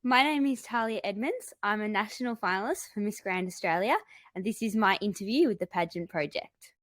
My name is Tahlia Edmonds. I'm a national finalist for Miss Grand Australia, and this is my interview with the Pageant Project.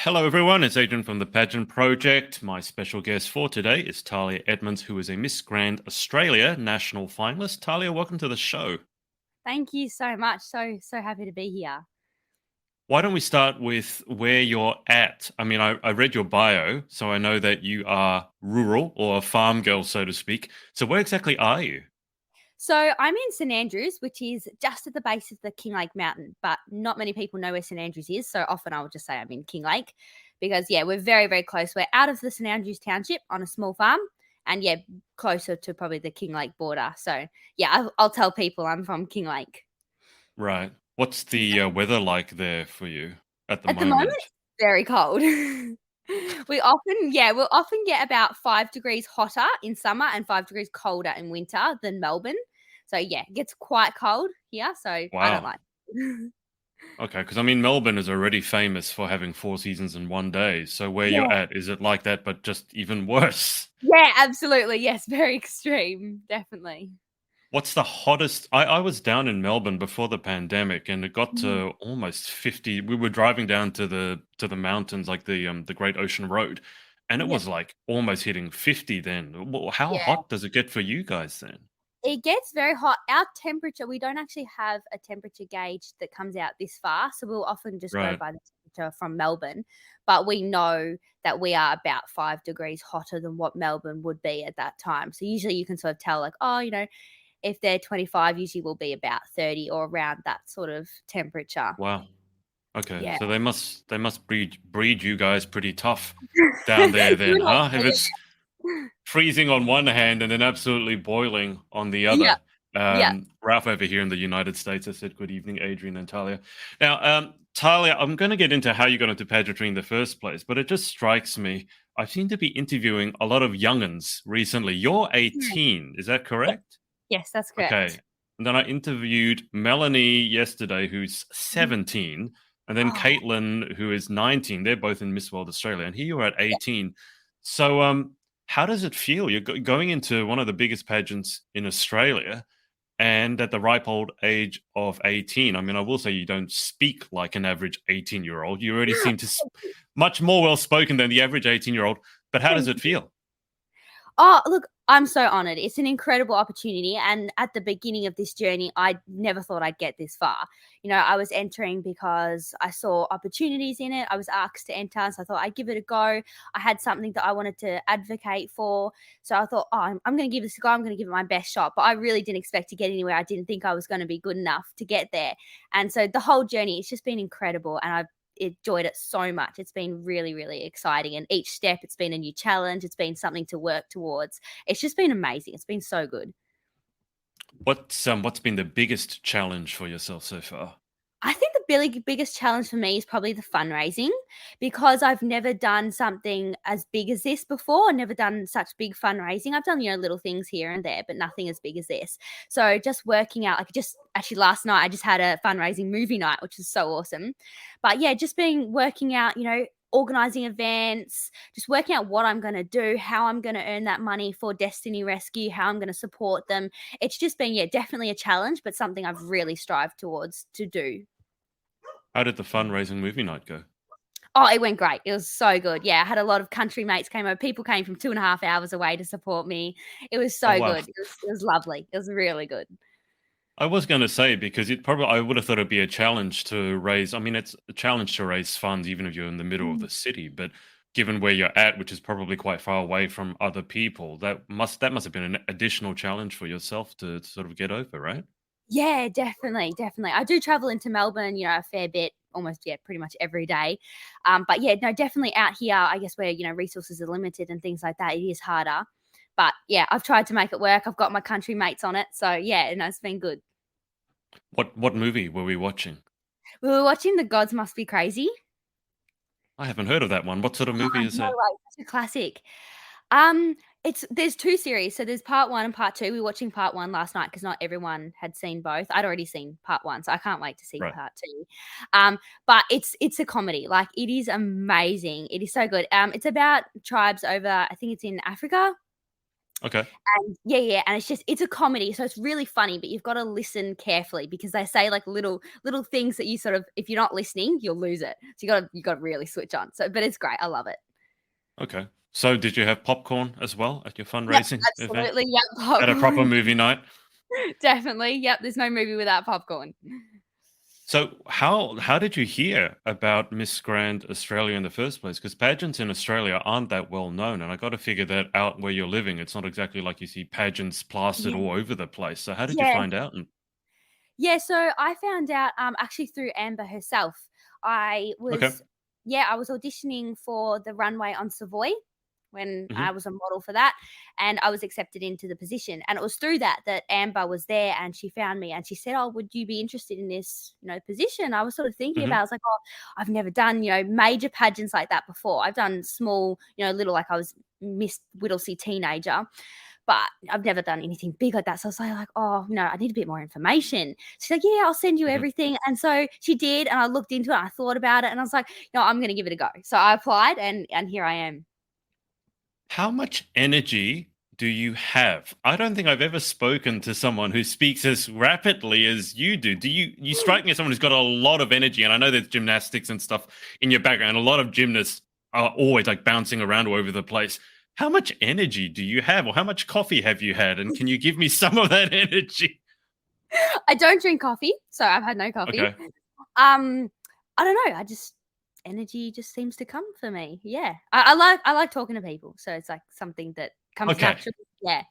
Hello, everyone. It's Adrian from the Pageant Project. My special guest for today is Tahlia Edmonds, who is a Miss Grand Australia national finalist. Tahlia, welcome to the show. Thank you so much. So happy to be here. Why don't we start with where you're at? I mean, I read your bio, so I know that you are rural or a farm girl, so to speak. So where exactly are you? So I'm in St Andrews, which is just at the base of the Kinglake Mountain, but not many people know where St Andrews is. So often I will just say I'm in Kinglake because, we're very, very close. We're out of the St Andrews township on a small farm and, closer to probably the Kinglake border. So, I'll tell people I'm from Kinglake. Right. What's the weather like there for you at the At the moment, moment? it's very cold. We'll often get about 5 degrees hotter in summer and 5 degrees colder in winter than Melbourne. So, it gets quite cold here, so I don't Wow. like it. Okay, because I mean, Melbourne is already famous for having four seasons in one day. So where Yeah. you're at, is it like that, but just even worse? Yeah, absolutely, yes, very extreme, definitely. What's the hottest? I was down in Melbourne before the pandemic, and it got Mhm. to almost 50. We were driving down to the mountains, like the Great Ocean Road, and it Yeah, was like almost hitting 50 then. How yeah. hot does it get for you guys then? It gets very hot. Our temperature, we don't actually have a temperature gauge that comes out this far, so we'll often just go Right. by the temperature from Melbourne, but we know that we are about 5 degrees hotter than what Melbourne would be at that time. So usually you can sort of tell like, oh, if they're 25, usually will be about 30 or around that sort of temperature. Wow. Okay. Yeah. So they must breed you guys pretty tough down there You then, would hope huh? If so, it's freezing on one hand and then absolutely boiling on the yeah. other. Yeah. Ralph over here in the United States has said, "Good evening, Adrian and Talia." Now, Talia, I'm going to get into how you got into pageantry in the first place, but it just strikes me. I seem to be interviewing a lot of young'uns recently. You're Yeah. 18, is that Yeah. correct? Yes, that's Okay. correct. And then I interviewed Melanie yesterday, who's Mhm. 17, and then Oh, Caitlin, who is 19. They're both in Miss World Australia, and here you are at yeah. 18. So, how does it feel? You're going into one of the biggest pageants in Australia, and at the ripe old age of 18. I mean, I will say you don't speak like an average 18-year-old. You already seem to much more well spoken than the average 18-year-old. But how does Thank it you. feel? Oh, look, I'm so honored. It's an incredible opportunity. And at the beginning of this journey, I never thought I'd get this far. I was entering because I saw opportunities in it. I was asked to enter. So I thought I'd give it a go. I had something that I wanted to advocate for. So I thought, oh, I'm going to give this a go. I'm going to give it my best shot. But I really didn't expect to get anywhere. I didn't think I was going to be good enough to get there. And so the whole journey, it's just been incredible. And I've enjoyed it so much. It's been really, really exciting. And each step, it's been a new challenge. It's been something to work towards. It's just been amazing. It's been so good. What's been the biggest challenge for yourself so far? I think the biggest challenge for me is probably the fundraising because I've never done something as big as this before. I've never done such big fundraising. I've done, little things here and there, but nothing as big as this. So just working out, like just actually last night, I just had a fundraising movie night, which was so awesome. But yeah, just being working out, organizing events, just working out what I'm going to do, how I'm going to earn that money for Destiny Rescue, how I'm going to support them. It's just been, definitely a challenge, but something I've really strived towards to do. How did the fundraising movie night go? Oh, it went great. It was so good. Yeah, I had a lot of country mates came over. People came from 2.5 hours away to support me. It was Oh so wow. good. It was lovely. It was really good. I was going to say because I would have thought it'd be a challenge to raise. I mean, it's a challenge to raise funds even if you're in the middle of Mm. the city. But given where you're at, which is probably quite far away from other people, that must have been an additional challenge for yourself to sort of get over, right? Yeah, definitely, definitely. I do travel into Melbourne, a fair bit, almost, pretty much every day. But yeah, no, definitely out here, I guess where, resources are limited and things like that, it is harder. But yeah, I've tried to make it work. I've got my country mates on it. So yeah, no, it's been good. What movie were we watching? We were watching The Gods Must Be Crazy. I haven't heard of that one. What sort of movie is No that? way, such a classic. Um, there's 2 series, so there's part 1 and part 2. We were watching part 1 last night because not everyone had seen both. I'd already seen part 1, so I can't wait to see Right. part 2. But it's a comedy, like, it is amazing. It is so good. It's about tribes over, I think it's in Africa, Okay. and yeah, and it's a comedy, so it's really funny, but you've gotta listen carefully because they say, like, little things that you sort of if you're not listening, you'll lose it. So you gotta really switch on. So but it's great. I love it. Okay. So did you have popcorn as well at your Yep, fundraising event? absolutely. Yep, At a proper popcorn. movie night? Definitely. Yep, there's no movie without popcorn. So how did you hear about Miss Grand Australia in the first place? Because pageants in Australia aren't that well known, and I got to figure that out where you're living. It's not exactly like you see pageants plastered Yeah. all over the place. So how did you Yeah. find out? And Yeah, so I found out, actually through Amber herself. I okay. was yeah, I was auditioning for the runway on Savoy when Hmm. I was a model for that, and I was accepted into the position, and it was through that Amber was there, and she found me, and she said, "Oh, would you be interested in this, position?" I was sort of thinking about Hmm. it. I was like, "Oh, I've never done, major pageants like that before. I've done small, little like I was Miss Whittlesea teenager, but I've never done anything big like that." So I was like, "Oh, I need a bit more information." She's like, "Yeah, I'll send you Hmm. everything." And so she did, and I looked into it, and I thought about it, and I was like, "No, I'm gonna give it a go." So I applied, and here I am. How much energy do you have? I don't think I've ever spoken to someone who speaks as rapidly as you do. You strike me as someone who's got a lot of energy, and I know there's gymnastics and stuff in your background. A lot of gymnasts are always like bouncing around all over the place. How much energy do you have, or how much coffee have you had? And can you give me some of that energy? I don't drink coffee, so I've had no coffee. Okay. Um, I don't know, I just energy just seems to come for me. Yeah. I like talking to people, so it's like something that comes Okay. naturally. Yeah.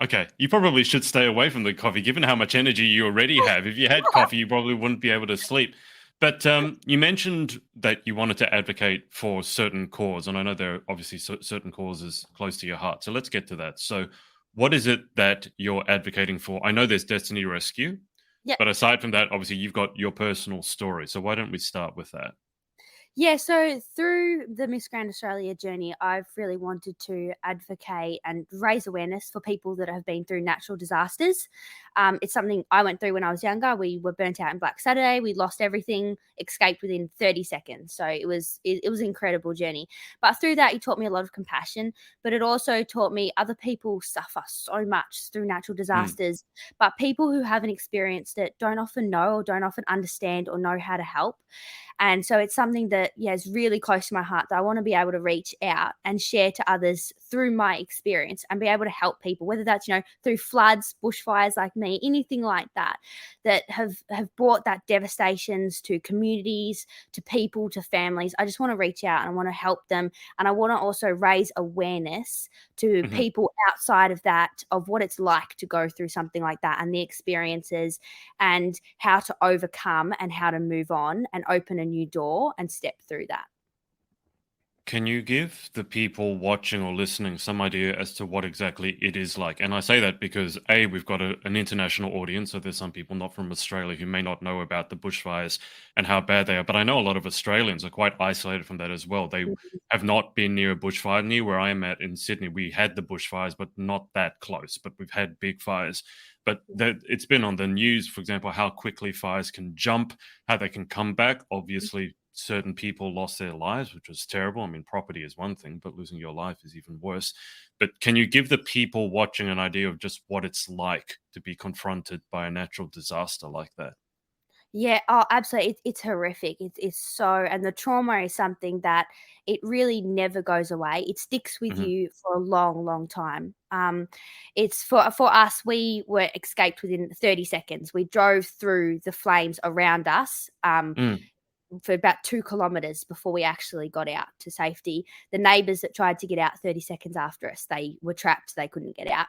Okay, you probably should stay away from the coffee, given how much energy you already have. If you had coffee, you probably wouldn't be able to sleep. But you mentioned that you wanted to advocate for certain cause, and I know there are obviously certain causes close to your heart. So let's get to that. So, what is it that you're advocating for? I know there's Destiny Rescue, Yep. but aside from that, obviously you've got your personal story. So why don't we start with that? Yeah, so through the Miss Grand Australia journey, I've really wanted to advocate and raise awareness for people that have been through natural disasters. It's something I went through when I was younger. We were burnt out in Black Saturday. We lost everything, escaped within 30 seconds. So it was an incredible journey. But through that, it taught me a lot of compassion. But it also taught me other people suffer so much through natural Mm, disasters. But people who haven't experienced it don't often know or don't often understand or know how to help. And so it's something that, yeah, is really close to my heart that I want to be able to reach out and share to others through my experience and be able to help people, whether that's, through floods, bushfires like me, anything like that, that have brought that devastations to communities, to people, to families. I just want to reach out and I want to help them. And I want to also raise awareness to mhm. people outside of that, of what it's like to go through something like that and the experiences and how to overcome and how to move on and open a new door and step through that. Can you give the people watching or listening some idea as to what exactly it is like? And I say that because A, we've got an international audience, so there's some people not from Australia who may not know about the bushfires and how bad they are. But I know a lot of Australians are quite isolated from that as well. They have not been near a bushfire. Near where I'm at in Sydney, we had the bushfires, but not that close. But we've had big fires. But it's been on the news, for example, how quickly fires can jump, how they can come back. Obviously, certain people lost their lives, which was terrible. I mean, property is one thing, but losing your life is even worse. But can you give the people watching an idea of just what it's like to be confronted by a natural disaster like that? Yeah, oh, absolutely. It's horrific. It's so, and the trauma is something that it really never goes away. It sticks with Hmm. you for a long, long time. It's for us. We were escaped within 30 seconds. We drove through the flames around us. Mm. For about 2 kilometers before we actually got out to safety. The neighbors that tried to get out 30 seconds after us, they were trapped. They couldn't get out.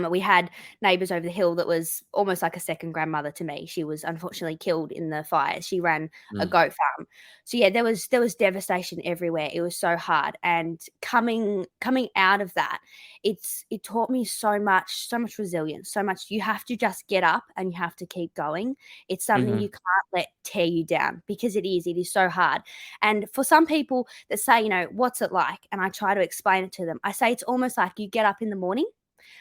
We had neighbours over the hill that was almost like a second grandmother to me. She was unfortunately killed in the fires. She ran a Mm, goat farm. So yeah, there was devastation everywhere. It was so hard. And coming out of that, it taught me so much resilience, so much. You have to just get up and you have to keep going. It's something mhm, you can't let tear you down, because it is so hard. And for some people that say, what's it like? And I try to explain it to them. I say it's almost like you get up in the morning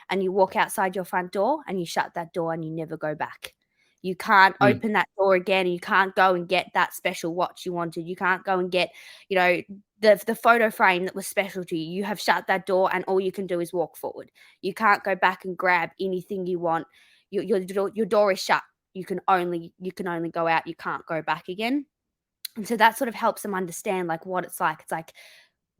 and you walk outside your front door and you shut that door and you never go back. You can't mm, open that door again. You can't go and get that special watch you wanted. You can't go and get, you know, the photo frame that was special to you. You have shut that door and all you can do is walk forward. You can't go back and grab anything you want. Your door is shut. You can only go out. You can't go back again. And so that sort of helps them understand like what it's like. It's like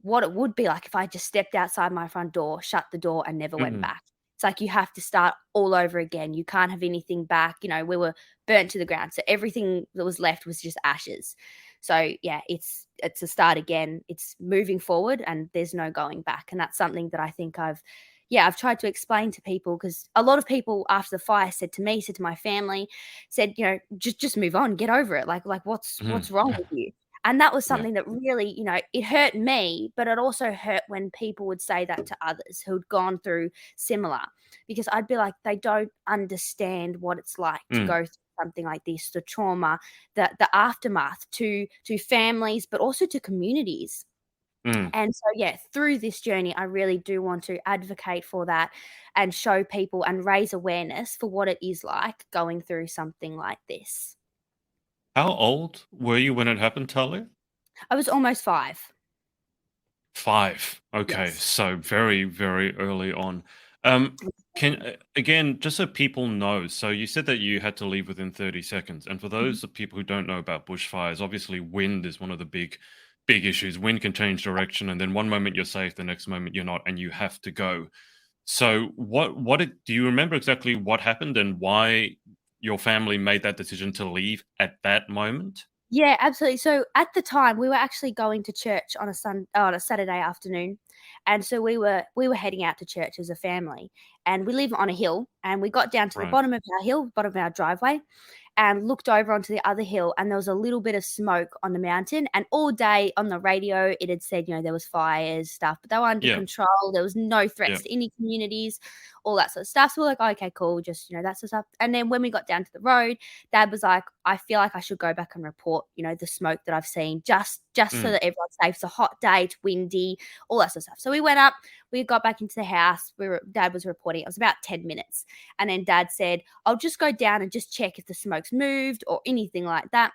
what it would be like if I just stepped outside my front door, shut the door, and never went mm, back. It's like you have to start all over again. You can't have anything back. We were burnt to the ground. So everything that was left was just ashes. So yeah, it's a start again. It's moving forward and there's no going back. And that's something that I think I've tried to explain to people, because a lot of people after the fire said to me, said to my family, said, just move on, get over it. Like mhm. what's wrong with you? And that was Yeah. something that really, it hurt me, but it also hurt when people would say that to others who'd gone through similar, because I'd be like, they don't understand what it's like to Mm, go through something like this, the trauma, the aftermath to families, but also to communities. mm. And so, yeah, through this journey, I really do want to advocate for that and show people and raise awareness for what it is like going through something like this. How old were you when it happened, Talia? I was almost 5. 5. Okay, Yes. so very, very early on. Again, just so people know, so you said that you had to leave within 30 seconds. And for Mhm. those of people who don't know about bushfires, obviously wind is one of the big issues. Wind can change direction, and then one moment you're safe, the next moment you're not, and you have to go. So do you remember exactly what happened and why your family made that decision to leave at that moment? Yeah, absolutely. So at the time, we were actually going to church on a Saturday afternoon, and so we were heading out to church as a family, and we live on a hill, and we got down to the Right. bottom of our hill, bottom of our driveway, and looked over onto the other hill, and there was a little bit of smoke on the mountain. And all day on the radio, it had said, there was fires, stuff, but they were under Yeah. control. There was no Yeah. threats to any communities, all that sort of stuff. So we're like, oh, okay, cool, just that sort of stuff. And then when we got down to the road, Dad was like, I feel like I should go back and report, the smoke that I've seen, just so Mm, that everyone's safe. It's a hot day, it's windy, all that sort of stuff. So we went up, we got back into the house. Dad was reporting. It was about 10 minutes, and then Dad said, I'll just go down and just check if the smoke's moved or anything like that.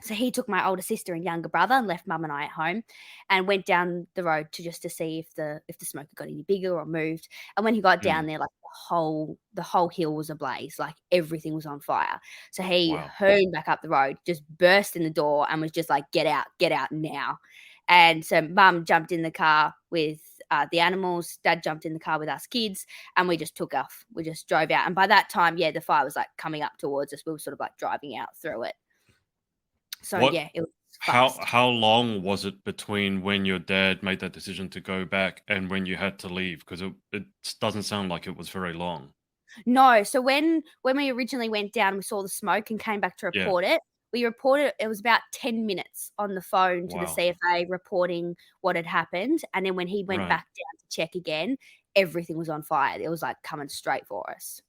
So he took my older sister and younger brother and left Mum and I at home, and went down the road to see if the smoke had got any bigger or moved. And when he got down mm. there, like the whole hill was ablaze, like everything was on fire. So he Wow. hurried back up the road, just burst in the door, and was just like, get out now. And so Mum jumped in the car with the animals. Dad jumped in the car with us kids, and we just took off. We just drove out. And by that time, yeah, the fire was like coming up towards us. We were sort of like driving out through it. So What yeah, it was how fast. how long was it between when your dad made that decision to go back and when you had to leave? Because it doesn't sound like it was very long. No, so when we originally went down, we saw the smoke and came back to Yeah. report it. We reported it was about 10 minutes on the phone to the Wow. CFA reporting what had happened, and then when he went Right. back down to check again, everything was on fire. It was, like, coming straight for us.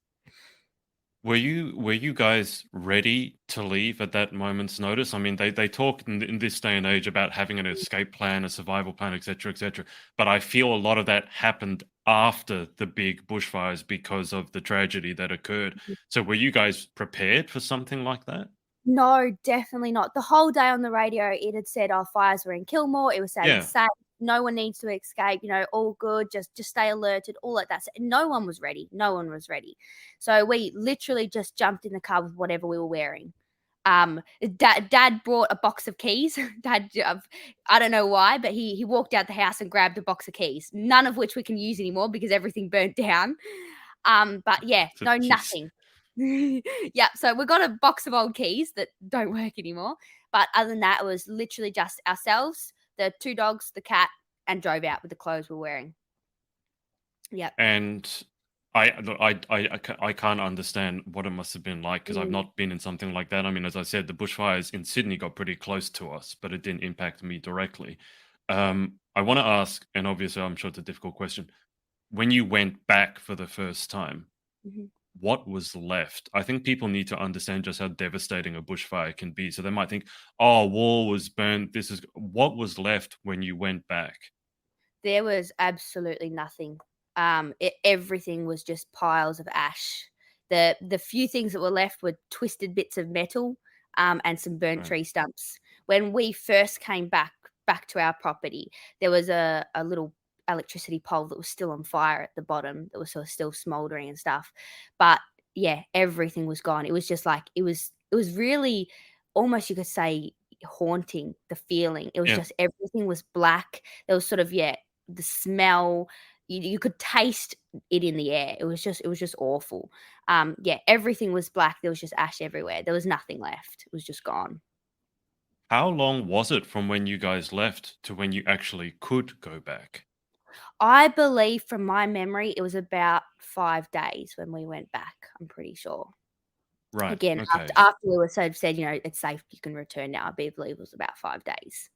Were you guys ready to leave at that moment's notice? I mean, they talk in this day and age about having an escape plan, a survival plan, etc., etc. But I feel a lot of that happened after the big bushfires because of the tragedy that occurred. So were you guys prepared for something like that? No, definitely not. The whole day on the radio, it had said, "Oh, fires were in Kilmore." It was saying it's Yeah. safe. No one needs to escape. All good. Just stay alerted. All like that. So no one was ready. No one was ready. So we literally just jumped in the car with whatever we were wearing. Dad brought a box of keys. I don't know why, but he walked out the house and grabbed a box of keys. None of which we can use anymore because everything burnt down. But yeah, So no, keys. nothing. Yeah, so we got a box of old keys that don't work anymore. But other than that, it was literally just ourselves, the 2 dogs, the cat, and drove out with the clothes we're wearing. Yep. And I can't understand what it must have been like because I've Mm, not been in something like that. I mean, as I said, the bushfires in Sydney got pretty close to us, but it didn't impact me directly. I want to ask, and obviously I'm sure it's a difficult question. When you went back for the first time, mhm. what was left? I think people need to understand just how devastating a bushfire can be. So they might think, "Oh, wall was burnt. This is what was left when you went back." There was absolutely nothing. Everything was just piles of ash. The few things that were left were twisted bits of metal, and some burnt Right. tree stumps. When we first came back to our property, there was a little electricity pole that was still on fire at the bottom that was sort of still smoldering and stuff. But yeah, everything was gone. It was just like it was really almost, you could say, haunting, the feeling. It was Yeah. just everything was black. There was sort of, yeah, the smell, you could taste it in the air. It was just awful. Yeah, everything was black. There was just ash everywhere. There was nothing left. It was just gone. How long was it from when you guys left to when you actually could go back? I believe from my memory, it was about 5 days when we went back, I'm pretty sure. Right. Again, after Okay. after we were sort of said, "It's safe, you can return now," I believe it was about 5 days.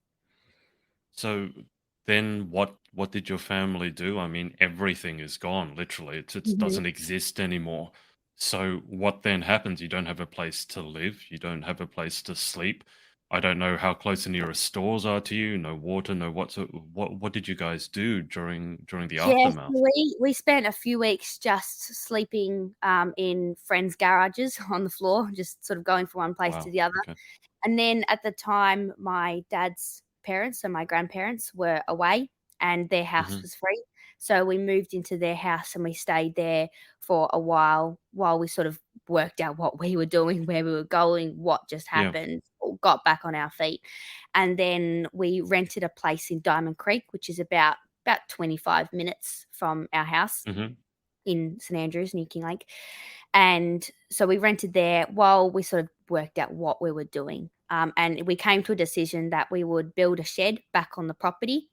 So then what did your family do? I mean, everything is gone, literally. It Mhm. doesn't exist anymore. So what then happens? You don't have a place to live, you don't have a place to sleep. I don't know how close the nearest stores are to you, no water, no what so what did you guys do during the Yeah, aftermath? so we spent a few weeks just sleeping, in friends' garages on the floor, just sort of going from one place to Wow. the other. Okay. And then at the time, my dad's parents, so my grandparents, were away and their house Hmm. was free. So we moved into their house and we stayed there for a while we sort of worked out what we were doing, where we were going, what just Yeah. happened, or got back on our feet. And then we rented a place in Diamond Creek, which is about 25 minutes from our house Hmm. in St Andrews near Kinglake. And so we rented there while we sort of worked out what we were doing. And we came to a decision that we would build a shed back on the property.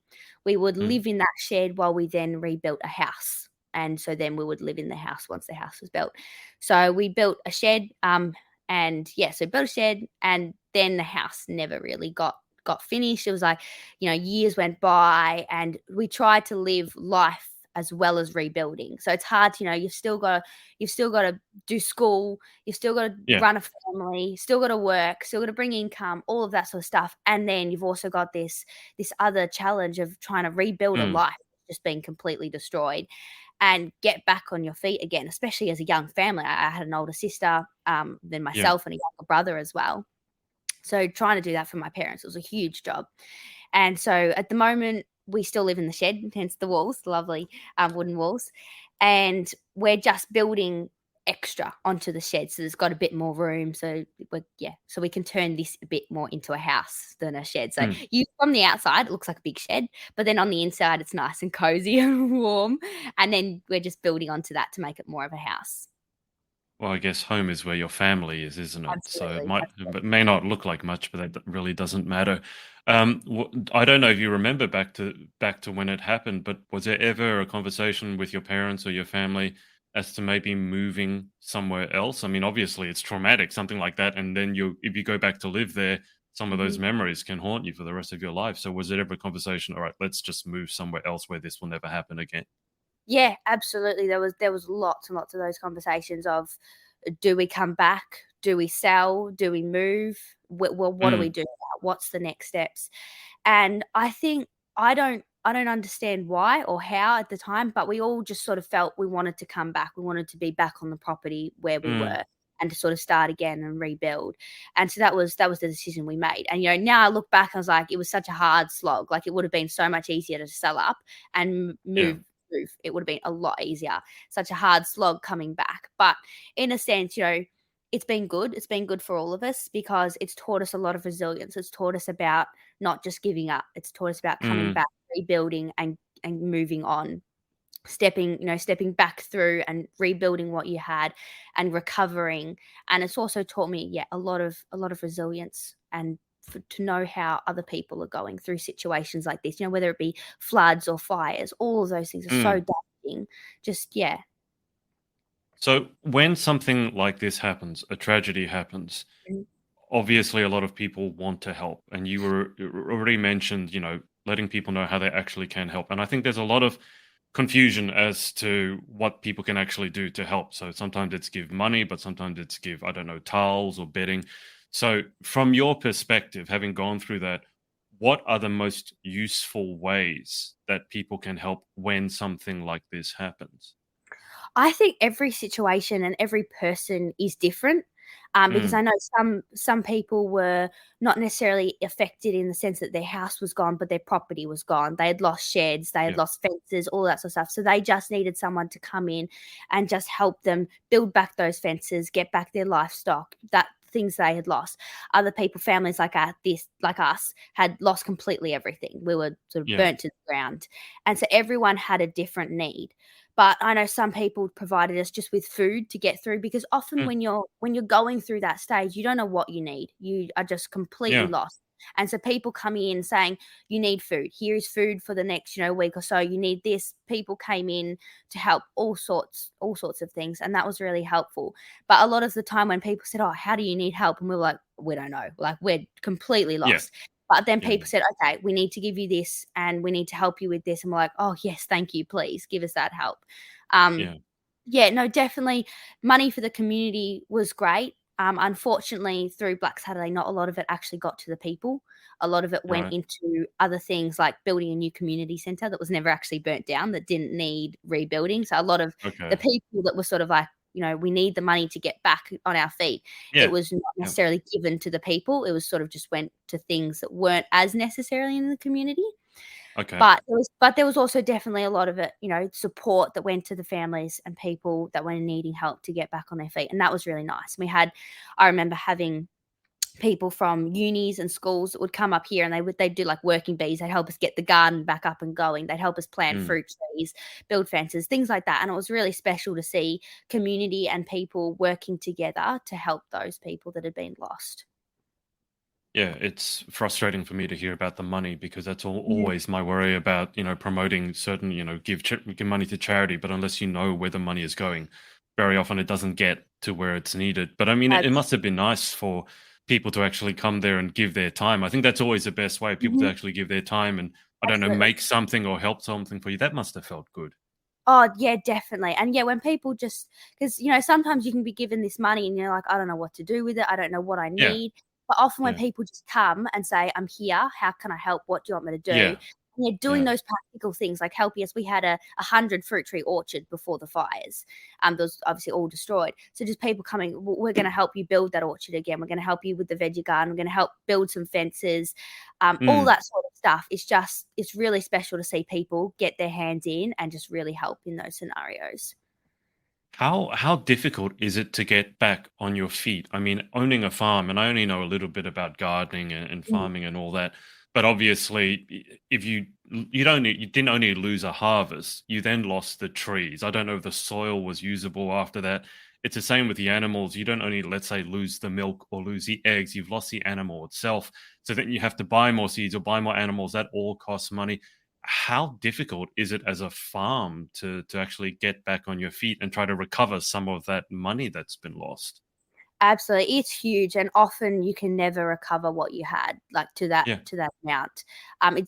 We would Mm. live in that shed while we then rebuilt a house. And so then we would live in the house once the house was built. So we built a shed, and yeah, so built a shed, and then the house never really got finished. It was like, years went by, and we tried to live life as well as rebuilding. So it's hard, you've still got to do school, you've still got to Yeah. run a family, still got to work, still got to bring income, all of that sort of stuff. And then you've also got this other challenge of trying to rebuild a Mm. life just being completely destroyed and get back on your feet again, especially as a young family. I had an older sister, then Yeah. myself and a younger brother as well. So trying to do that for my parents was a huge job. And so at the moment, we still live in the shed, hence the walls, the lovely wooden walls. And we're just building extra onto the shed. So there's got a bit more room. So we can turn this a bit more into a house than a shed. So Mm. from the outside, it looks like a big shed, but then on the inside, it's nice and cozy and warm. And then we're just building onto that to make it more of a house. Well, I guess home is where your family is, isn't it? So Absolutely. it may not look like much, but that really doesn't matter. I don't know if you remember back to when it happened, but was there ever a conversation with your parents or your family as to maybe moving somewhere else? I mean, obviously it's traumatic, something like that, and then if you go back to live there, some of those Mhm. memories can haunt you for the rest of your life. So was there ever a conversation? All right, let's just move somewhere else where this will never happen again. Yeah, absolutely. There was lots and lots of those conversations of, do we come back? Do we sell? Do we move? Well, what do we Mm. do now? What's the next steps? And I think I don't understand why or how at the time, but we all just sort of felt we wanted to come back. We wanted to be back on the property where we Mm. were and to sort of start again and rebuild. And so that was the decision we made. And now I look back, I was like, it was such a hard slog. Like, it would have been so much easier to sell up and Yeah. move. It would have been a lot easier. Such a hard slog coming back. But in a sense, it's been good. It's been good for all of us because it's taught us a lot of resilience. It's taught us about not just giving up. It's taught us about coming Mm. back, rebuilding, and moving on. Stepping back through and rebuilding what you had and recovering. And it's also taught me, yeah, a lot of resilience, and to know how other people are going through situations like this, whether it be floods or fires. All of those things are so Mm. daunting. Just, yeah. So when something like this happens, a tragedy happens, Mm. obviously a lot of people want to help, and you already mentioned, letting people know how they actually can help. And I think there's a lot of confusion as to what people can actually do to help. So sometimes it's give money, but sometimes it's give, I don't know, towels or bedding. So from your perspective, having gone through that, what are the most useful ways that people can help when something like this happens? I think every situation and every person is different, because Mm, I know some people were not necessarily affected in the sense that their house was gone, but their property was gone. They had lost sheds, they had yeah. lost fences, all that sort of stuff. So they just needed someone to come in and just help them build back those fences, get back their livestock, that things they had lost. Other people, families like us, had lost completely everything. We were sort of Yeah. burnt to the ground, and so everyone had a different need. But I know some people provided us just with food to get through, because often Mm, when you're going through that stage, you don't know what you need. You are just completely yeah. lost. And so people coming in saying, "You need food. Here is food for the next, week or so. You need this." People came in to help all sorts of things, and that was really helpful. But a lot of the time when people said, "Oh, how do you need help?" and we were like, "We don't know. Like, we're completely Yeah. lost." But then Yeah. people said, "Okay, we need to give you this and we need to help you with this." And we're like, "Oh, yes, thank you. Please give us that help." Um, Yeah. yeah, no, definitely money for the community was great. Unfortunately, through Black Saturday, not a lot of it actually got to the people. A lot of it went Right. into other things like building a new community centre that was never actually burnt down, that didn't need rebuilding. So a lot of the Okay. people that were sort of like, we need the money to get back on our feet, it Yeah. was not Yeah. necessarily given to the people. It was sort of just went to things that weren't as necessarily in the community. Okay. But there was also definitely a lot of it, support that went to the families and people that were needing help to get back on their feet, and that was really nice. I remember having people from unis and schools that would come up here, and they'd do like working bees. They'd help us get the garden back up and going. They'd help us plant Mm. fruit trees, build fences, things like that. And it was really special to see community and people working together to help those people that had been lost. Yeah, it's frustrating for me to hear about the money because that's Mhm. always my worry about, promoting certain, give money to charity, but unless you know where the money is going, very often it doesn't get to where it's needed. But I mean, it Abs- must have been nice for people to actually come there and give their time. I think that's always the best way, people to Mhm. actually give their time and, I don't know, Absolutely. make something or help something for you. That must have felt good. Oh, yeah, definitely. And yeah, when people just, because sometimes you can be given this money and you're like, "I don't know what to do with it. I don't know what I Yeah. need." But often when Yeah. people just come and say, "I'm here. How can I help? What do you want me to do?" Yeah. And they're doing Yeah. those practical things like helping us. We had a 100 fruit tree orchard before the fires. Those obviously all destroyed. So just people coming, We're going to help you build that orchard again. We're going to help you with the veggie garden. We're going to help build some fences." All Mm. that sort of stuff. It's really special to see people get their hands in and just really help in those scenarios. How difficult is it to get back on your feet? I mean, owning a farm, and I only know a little bit about gardening and Mm. farming and all that. But obviously, if you didn't only lose a harvest, you then lost the trees. I don't know if the soil was usable after that. It's the same with the animals. You don't only, let's say, lose the milk or lose the eggs, you've lost the animal itself. So then you have to buy more seeds or buy more animals. That all costs money. How difficult is it as a farm to actually get back on your feet and try to recover some of that money that's been lost? Absolutely, it's huge, and often you can never recover what you had, like, to that Yeah. to that amount.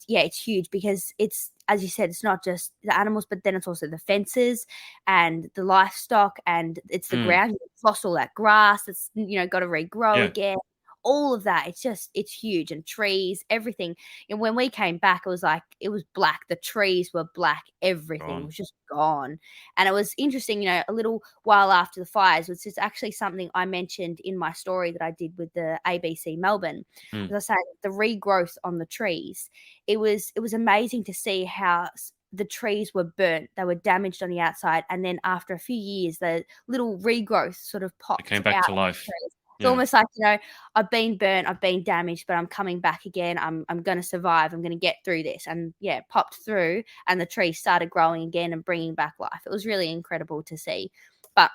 It's huge because it's, as you said, it's not just the animals, but then it's also the fences and the livestock, and it's the Mm. ground. You lost all that grass that's, got to regrow Yeah. again. All of that, it's huge, and trees, everything. And when we came back, it was like it was black. The trees were black. Everything Gone. was just gone. And it was interesting, a little while after the fires, which is actually something I mentioned in my story that I did with the ABC Melbourne. Mm. As I say, the regrowth on the trees, it was amazing to see how the trees were burnt, they were damaged on the outside, and then after a few years, the little regrowth sort of It popped came back out to of the life. trees. It's Yeah. almost like, I've been burnt, I've been damaged, but I'm coming back again. I'm gonna survive. I'm gonna get through this. And yeah, it popped through, and the trees started growing again and bringing back life. It was really incredible to see. But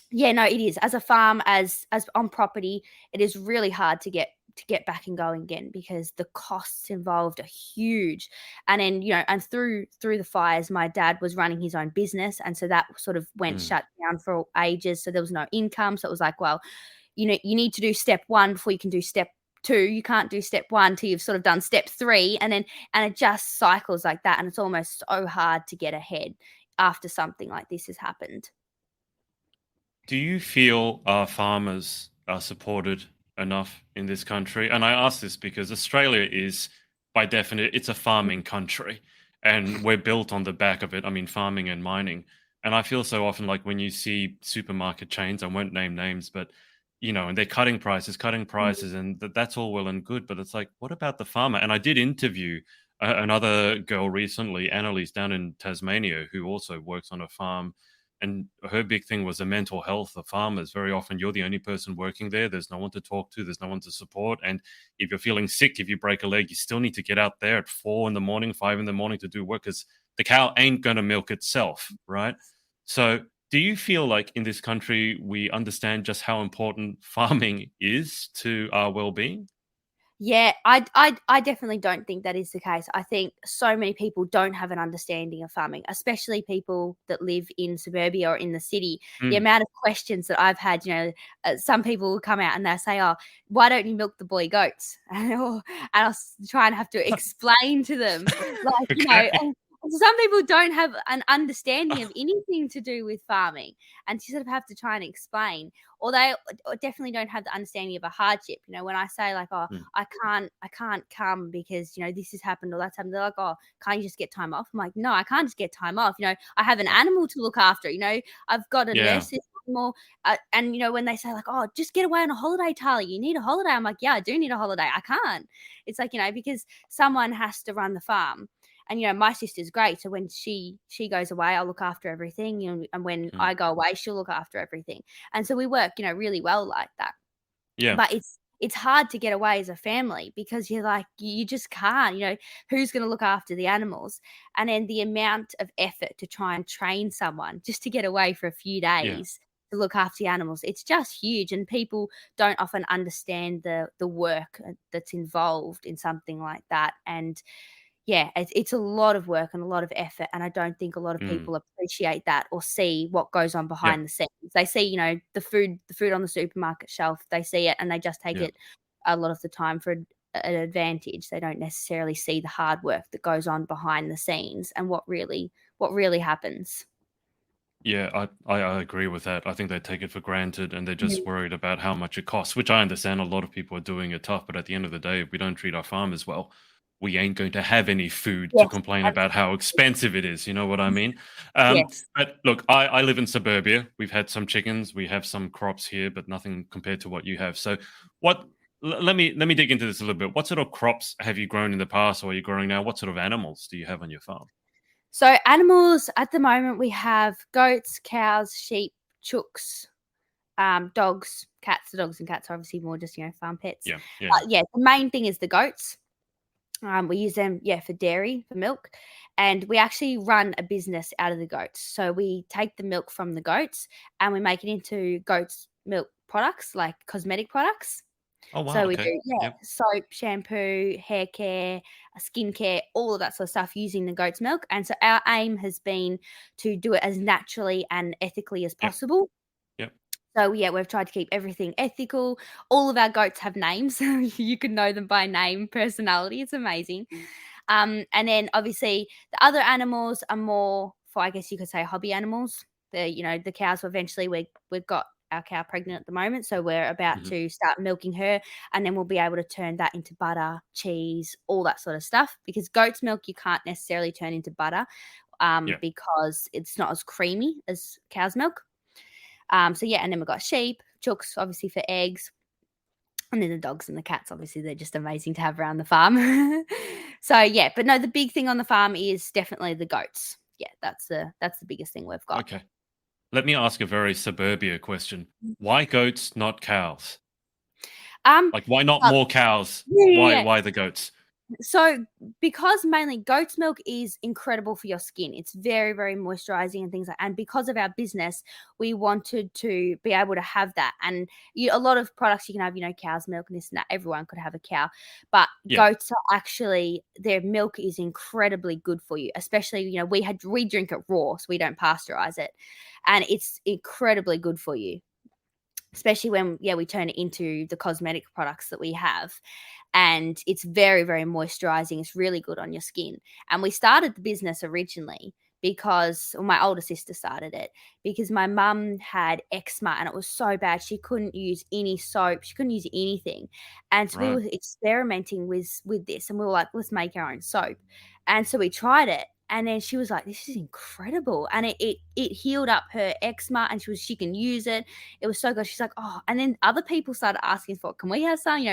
yeah, no, it is. As a farm, as on property, it is really hard to get to get back and going again, because the costs involved are huge. And then, and through the fires, my dad was running his own business, and so that sort of went Mm. shut down for ages. So there was no income. So it was like, well, you need to do step 1 before you can do step 2. You can't do step 1 till you've sort of done step 3, and it just cycles like that. And it's almost so hard to get ahead after something like this has happened. Do you feel our farmers are supported enough in this country? And I ask this because Australia is, by definition, it's a farming country, and we're built on the back of it. I mean, farming and mining. And I feel so often like when you see supermarket chains, I won't name names, but and they're cutting prices, and that's all well and good. But it's like, what about the farmer? And I did interview another girl recently, Annalise, down in Tasmania, who also works on a farm, and her big thing was the mental health of farmers. Very often, you're the only person working there. There's no one to talk to. There's no one to support. And if you're feeling sick, if you break a leg, you still need to get out there at 4 in the morning, 5 in the morning to do work, because the cow ain't going to milk itself, right? So do you feel like in this country, we understand just how important farming is to our well-being? Yeah, I definitely don't think that is the case. I think so many people don't have an understanding of farming, especially people that live in suburbia or in the city. The Mm. amount of questions that I've had, some people will come out and they'll say, "Oh, why don't you milk the boy goats?" And I'll try and have to explain to them, like, Okay. and some people don't have an understanding of anything to do with farming, and you sort of have to try and explain, or they definitely don't have the understanding of a hardship. When I say like, "Oh, Mm. I can't come because this has happened or that's happened," they're like, "Oh, can't you just get time off?" I'm like, "No, I can't just get time off. I have an animal to look after. I've got to Yeah. nurse this animal." And when they say like, "Oh, just get away on a holiday, Talia, you need a holiday," I'm like, "Yeah, I do need a holiday. I can't." It's like, because someone has to run the farm. And my sister's great, so when she goes away, I'll look after everything, and when Mm. I go away, she'll look after everything. And so we work, really well like that. Yeah. But it's hard to get away as a family, because you're like, you just can't, who's going to look after the animals? And then the amount of effort to try and train someone just to get away for a few Yeah. days to look after the animals, it's just huge. And people don't often understand the work that's involved in something like that. And yeah, it's a lot of work and a lot of effort, and I don't think a lot of Mm. people appreciate that or see what goes on Yeah. behind the scenes. They see, the food on the supermarket shelf, they see it and they just take Yeah. it a lot of the time for an advantage. They don't necessarily see the hard work that goes on behind the scenes and what really happens. Yeah, I agree with that. I think they take it for granted, and they're just Mhm. worried about how much it costs, which I understand a lot of people are doing it tough. But at the end of the day, if we don't treat our farmers well, we ain't going to have any food to Yes, complain about how absolutely. expensive it is. You know what I mean? Yes. But look, I live in suburbia. We've had some chickens, we have some crops here, but nothing compared to what you have. So, what? Let me dig into this a little bit. What sort of crops have you grown in the past, or are you growing now? What sort of animals do you have on your farm? So animals at the moment, we have goats, cows, sheep, chooks, dogs, cats. The dogs and cats are obviously more just, farm pets. Yeah, yeah, Yeah, the main thing is the goats. We use them, yeah, for dairy, for milk, and we actually run a business out of the goats. So we take the milk from the goats and we make it into goats milk products, like cosmetic products. Oh wow, So we okay, do, yeah, yep, soap, shampoo, hair care, skincare, all of that sort of stuff using the goat's milk. And so our aim has been to do it as naturally and ethically as yep, possible. yep. So yeah, we've tried to keep everything ethical. All of our goats have names. You can know them by name, personality. It's amazing. And then obviously the other animals are more for, I guess you could say, hobby animals. The cows. Eventually, we've got our cow pregnant at the moment, so we're about Mhm. to start milking her, and then we'll be able to turn that into butter, cheese, all that sort of stuff. Because goat's milk you can't necessarily turn into butter, Yeah. because it's not as creamy as cow's milk. So yeah, and then we've got sheep, chooks, obviously for eggs, and then the dogs and the cats. Obviously, they're just amazing to have around the farm. So yeah, but no, the big thing on the farm is definitely the goats. Yeah, that's the biggest thing we've got. Okay. Let me ask a very suburbia question. Why goats, not cows? Um, Like, why not well, more cows? yeah, yeah, Why yeah. why the goats? So, because mainly goat's milk is incredible for your skin, it's very, very moisturizing and things like. And because of our business, we wanted to be able to have that. And a lot of products you can have, cow's milk and this and that. Everyone could have a cow, but Yeah. goats are actually their milk is incredibly good for you. Especially, we drink it raw, so we don't pasteurize it, and it's incredibly good for you. Especially when we turn it into the cosmetic products that we have, and it's very, very moisturizing. It's really good on your skin. And we started the business originally because my older sister started it because my mum had eczema and it was so bad she couldn't use any soap, she couldn't use anything. And so we Right. were experimenting with this, and we were like, let's make our own soap. And so we tried it, and then she was like, this is incredible, and it healed up her eczema, and she can use it. It was so good. She's like, oh, and then other people started asking for it. Can we have some,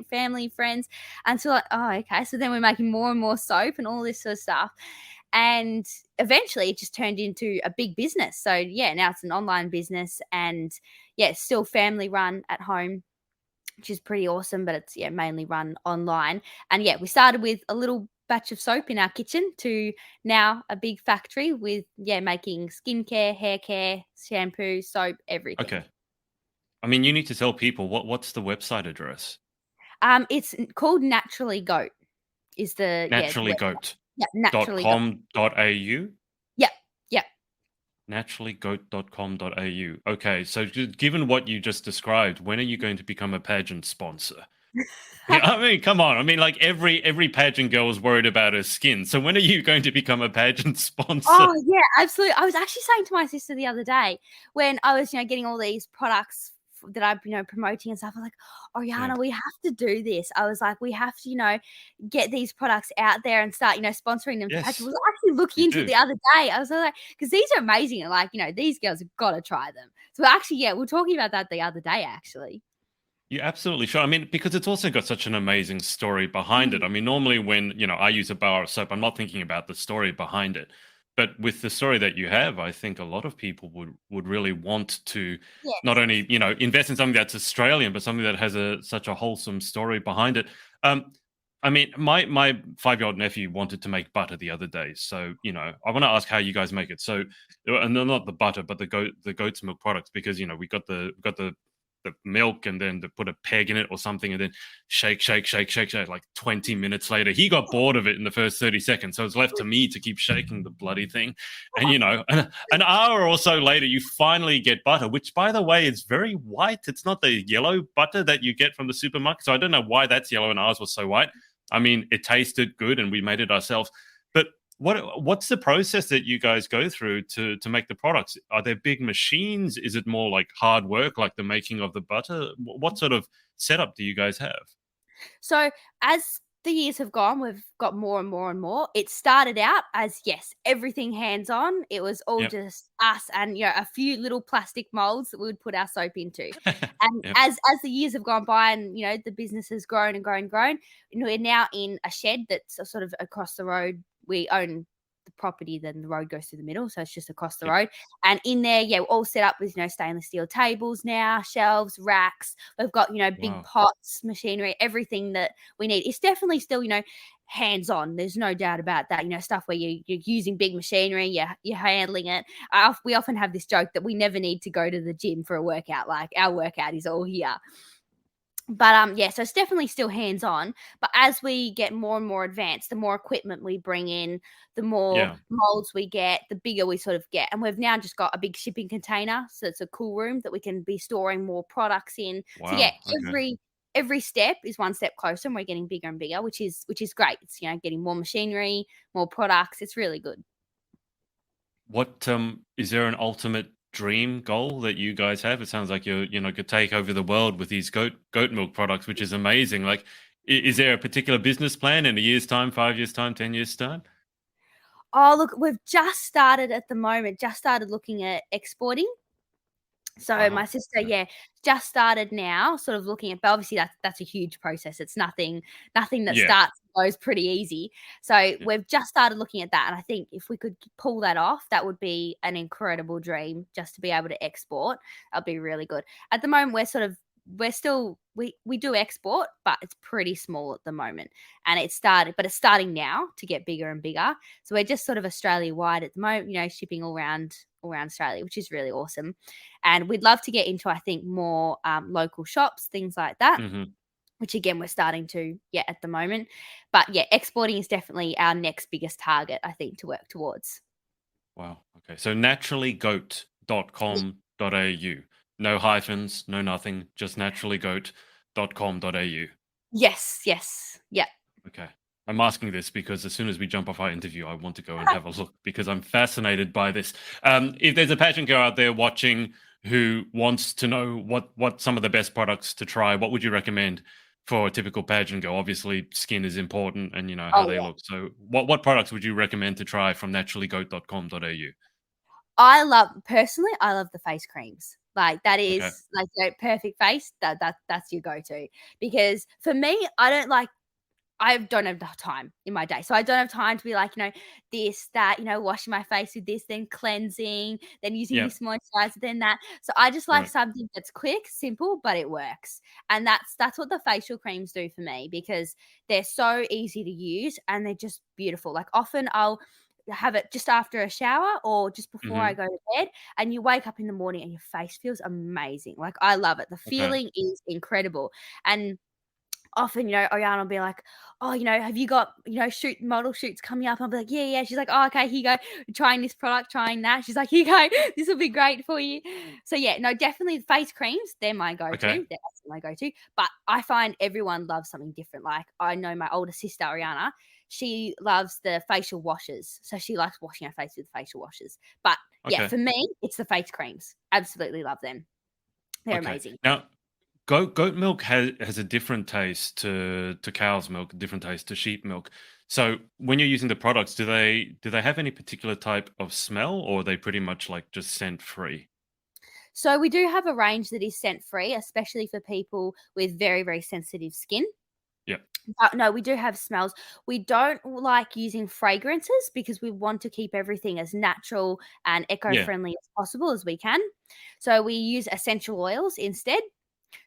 family, friends? And so like, oh, okay. So then we're making more and more soap and all this sort of stuff. And eventually it just turned into a big business. So yeah, now it's an online business, and yeah, it's still family run at home, which is pretty awesome, but it's mainly run online. And yeah, we started with a little batch of soap in our kitchen to now a big factory with making skincare, hair care, shampoo, soap, everything. Okay. I mean, you need to tell people what's the website address? It's called Naturally Goat is the website. Yeah, Naturally Goat. Naturallygoat.com.au? Yep, yep. Naturallygoat.com.au. Okay, so given what you just described, when are you going to become a pageant sponsor? Yeah, I mean, come on. I mean, like every pageant girl is worried about her skin. So when are you going to become a pageant sponsor? Oh, yeah, absolutely. I was actually saying to my sister the other day when I was, getting all these products that I'm, promoting and stuff. I was like, Yeah. Oriana, we have to do this. I was like, we have to, get these products out there and start, sponsoring them for pageants. I Yes, was actually you looking into it do. the other day. I was like, because these are amazing. And like, these girls have got to try them. So actually, yeah, we're talking about that the other day, actually. You absolutely sure. I mean, because it's also got such an amazing story behind it. Mm, I mean, normally when, I use a bar of soap, I'm not thinking about the story behind it. But with the story that you have, I think a lot of people would really want to not yes. only, invest in something that's Australian, but something that has such a wholesome story behind it. Um, I mean, my 5-year-old nephew wanted to make butter the other day. So, I want to ask how you guys make it. So, and not the butter, but the goat's milk products, because, we got the milk and then to put a peg in it or something and then shake, shake, shake, shake, shake. Like 20 minutes later, he got bored of it in the first 30 seconds. So it's left to me to keep shaking the bloody thing. And, an hour or so later, you finally get butter, which, by the way, is very white. It's not the yellow butter that you get from the supermarket. So I don't know why that's yellow and ours was so white. I mean, it tasted good and we made it ourselves. But what's the process that you guys go through to make the products? Are there big machines? Is it more like hard work, like the making of the butter? What sort of setup do you guys have? So as the years have gone, we've got more and more and more. It started out as yes, everything hands on. It was all Yep. just us and a few little plastic molds that we would put our soap into. And Yep. as the years have gone by and the business has grown and grown and grown, we're now in a shed that's sort of across the road. We own the property, then the road goes through the middle, so it's just across the Yep. road. And in there, we're all set up with stainless steel tables now, shelves, racks. We've got big Wow. pots, machinery, everything that we need. It's definitely still hands on. There's no doubt about that. Stuff where you're using big machinery, you're handling it. We often have this joke that we never need to go to the gym for a workout. Like our workout is all here. But yeah, so it's definitely still hands on. But as we get more and more advanced, the more equipment we bring in, the more Yeah. molds we get, the bigger we sort of get. And we've now just got a big shipping container, so it's a cool room that we can be storing more products in. So yeah, Wow. Okay. every step is one step closer, and we're getting bigger and bigger, which is great. It's getting more machinery, more products. It's really good. What is there an ultimate dream goal that you guys have? It sounds like could take over the world with these goat milk products, which is amazing. Like, is there a particular business plan in a year's time, 5 years time, 10 years time? Oh, look, we've just started at the moment, just started looking at exporting. So my Wow. sister, Okay. just started now, sort of looking at, but obviously that's a huge process. It's nothing that Yeah. starts and goes pretty easy. So Yeah. we've just started looking at that, and I think if we could pull that off, that would be an incredible dream. Just to be able to export, that'd be really good. At the moment, we're sort of we're still we do export, but it's pretty small at the moment. And it's starting now to get bigger and bigger. So we're just sort of Australia wide at the moment, shipping all around Australia, which is really awesome. And we'd love to get into, I think, more local shops, things like that. Hmm. Which again we're starting to at the moment. But yeah, exporting is definitely our next biggest target, I think, to work towards. Wow. Okay. So naturallygoat.com.au. No hyphens, no nothing, just naturallygoat.com.au. Yes, yes. Yeah. Okay. I'm asking this because as soon as we jump off our interview, I want to go and have a look because I'm fascinated by this. If there's a pageant girl out there watching who wants to know what some of the best products to try, what would you recommend for a typical pageant girl? Obviously, skin is important and how Oh they yeah. look. So what products would you recommend to try from naturallygoat.com.au? I love the face creams. Like that Okay. is like perfect face. That's your go-to. Because for me, I don't have the time in my day. So I don't have time to be like, this, that, washing my face with this, then cleansing, then using Yeah. this moisturizer, then that. So I just like Right. something that's quick, simple, but it works. And that's what the facial creams do for me, because they're so easy to use and they're just beautiful. Like often I'll have it just after a shower or just before I Hmm. go to bed, and you wake up in the morning and your face feels amazing. Like I love it. The Okay. feeling is incredible. And often, Ariana will be like, "Oh, have you got, model shoots coming up?" I'll be like, "Yeah, yeah." She's like, "Oh, okay, here you go. Trying this product, trying that." She's like, "Here you go. This will be great for you." So yeah, no, definitely face creams. They're my go-to. Okay. They're absolutely my go-to. But I find everyone loves something different. Like I know my older sister Ariana, she loves the facial washes. So she likes washing her face with facial washes. But yeah, Okay. for me, it's the face creams. Absolutely love them. They're Okay. amazing. Now, goat milk has a different taste to cow's milk, a different taste to sheep milk. So when you're using the products, do they have any particular type of smell, or are they pretty much like just scent free? So we do have a range that is scent free, especially for people with very, very sensitive skin. Yeah. But no, we do have smells. We don't like using fragrances because we want to keep everything as natural and Yeah. eco-friendly as possible as we can. So we use essential oils instead.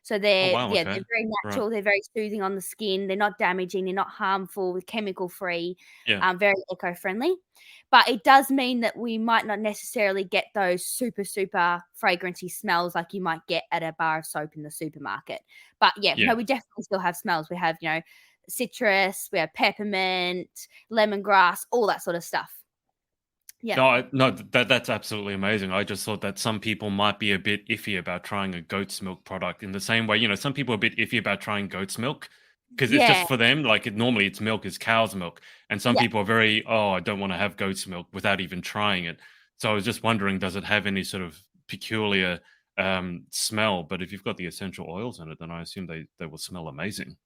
So Oh they're wow. yeah, Okay. they're very Right. natural, they're very soothing on the skin, they're not damaging, they're not harmful, chemical free, Yeah. very eco-friendly. But it does mean that we might not necessarily get those super, super fragrancy smells like you might get at a bar of soap in the supermarket. But yeah, no, Yeah. we definitely still have smells. We have, citrus, we have peppermint, lemongrass, all that sort of stuff. Yeah. No, that's absolutely amazing. I just thought that some people might be a bit iffy about trying a goat's milk product in the same way, some people are a bit iffy about trying goat's milk because it's Yeah. just for them, like normally it's milk is cow's milk. And some Yeah. people are very, oh, I don't want to have goat's milk without even trying it. So I was just wondering, does it have any sort of peculiar smell? But if you've got the essential oils in it, then I assume they will smell amazing.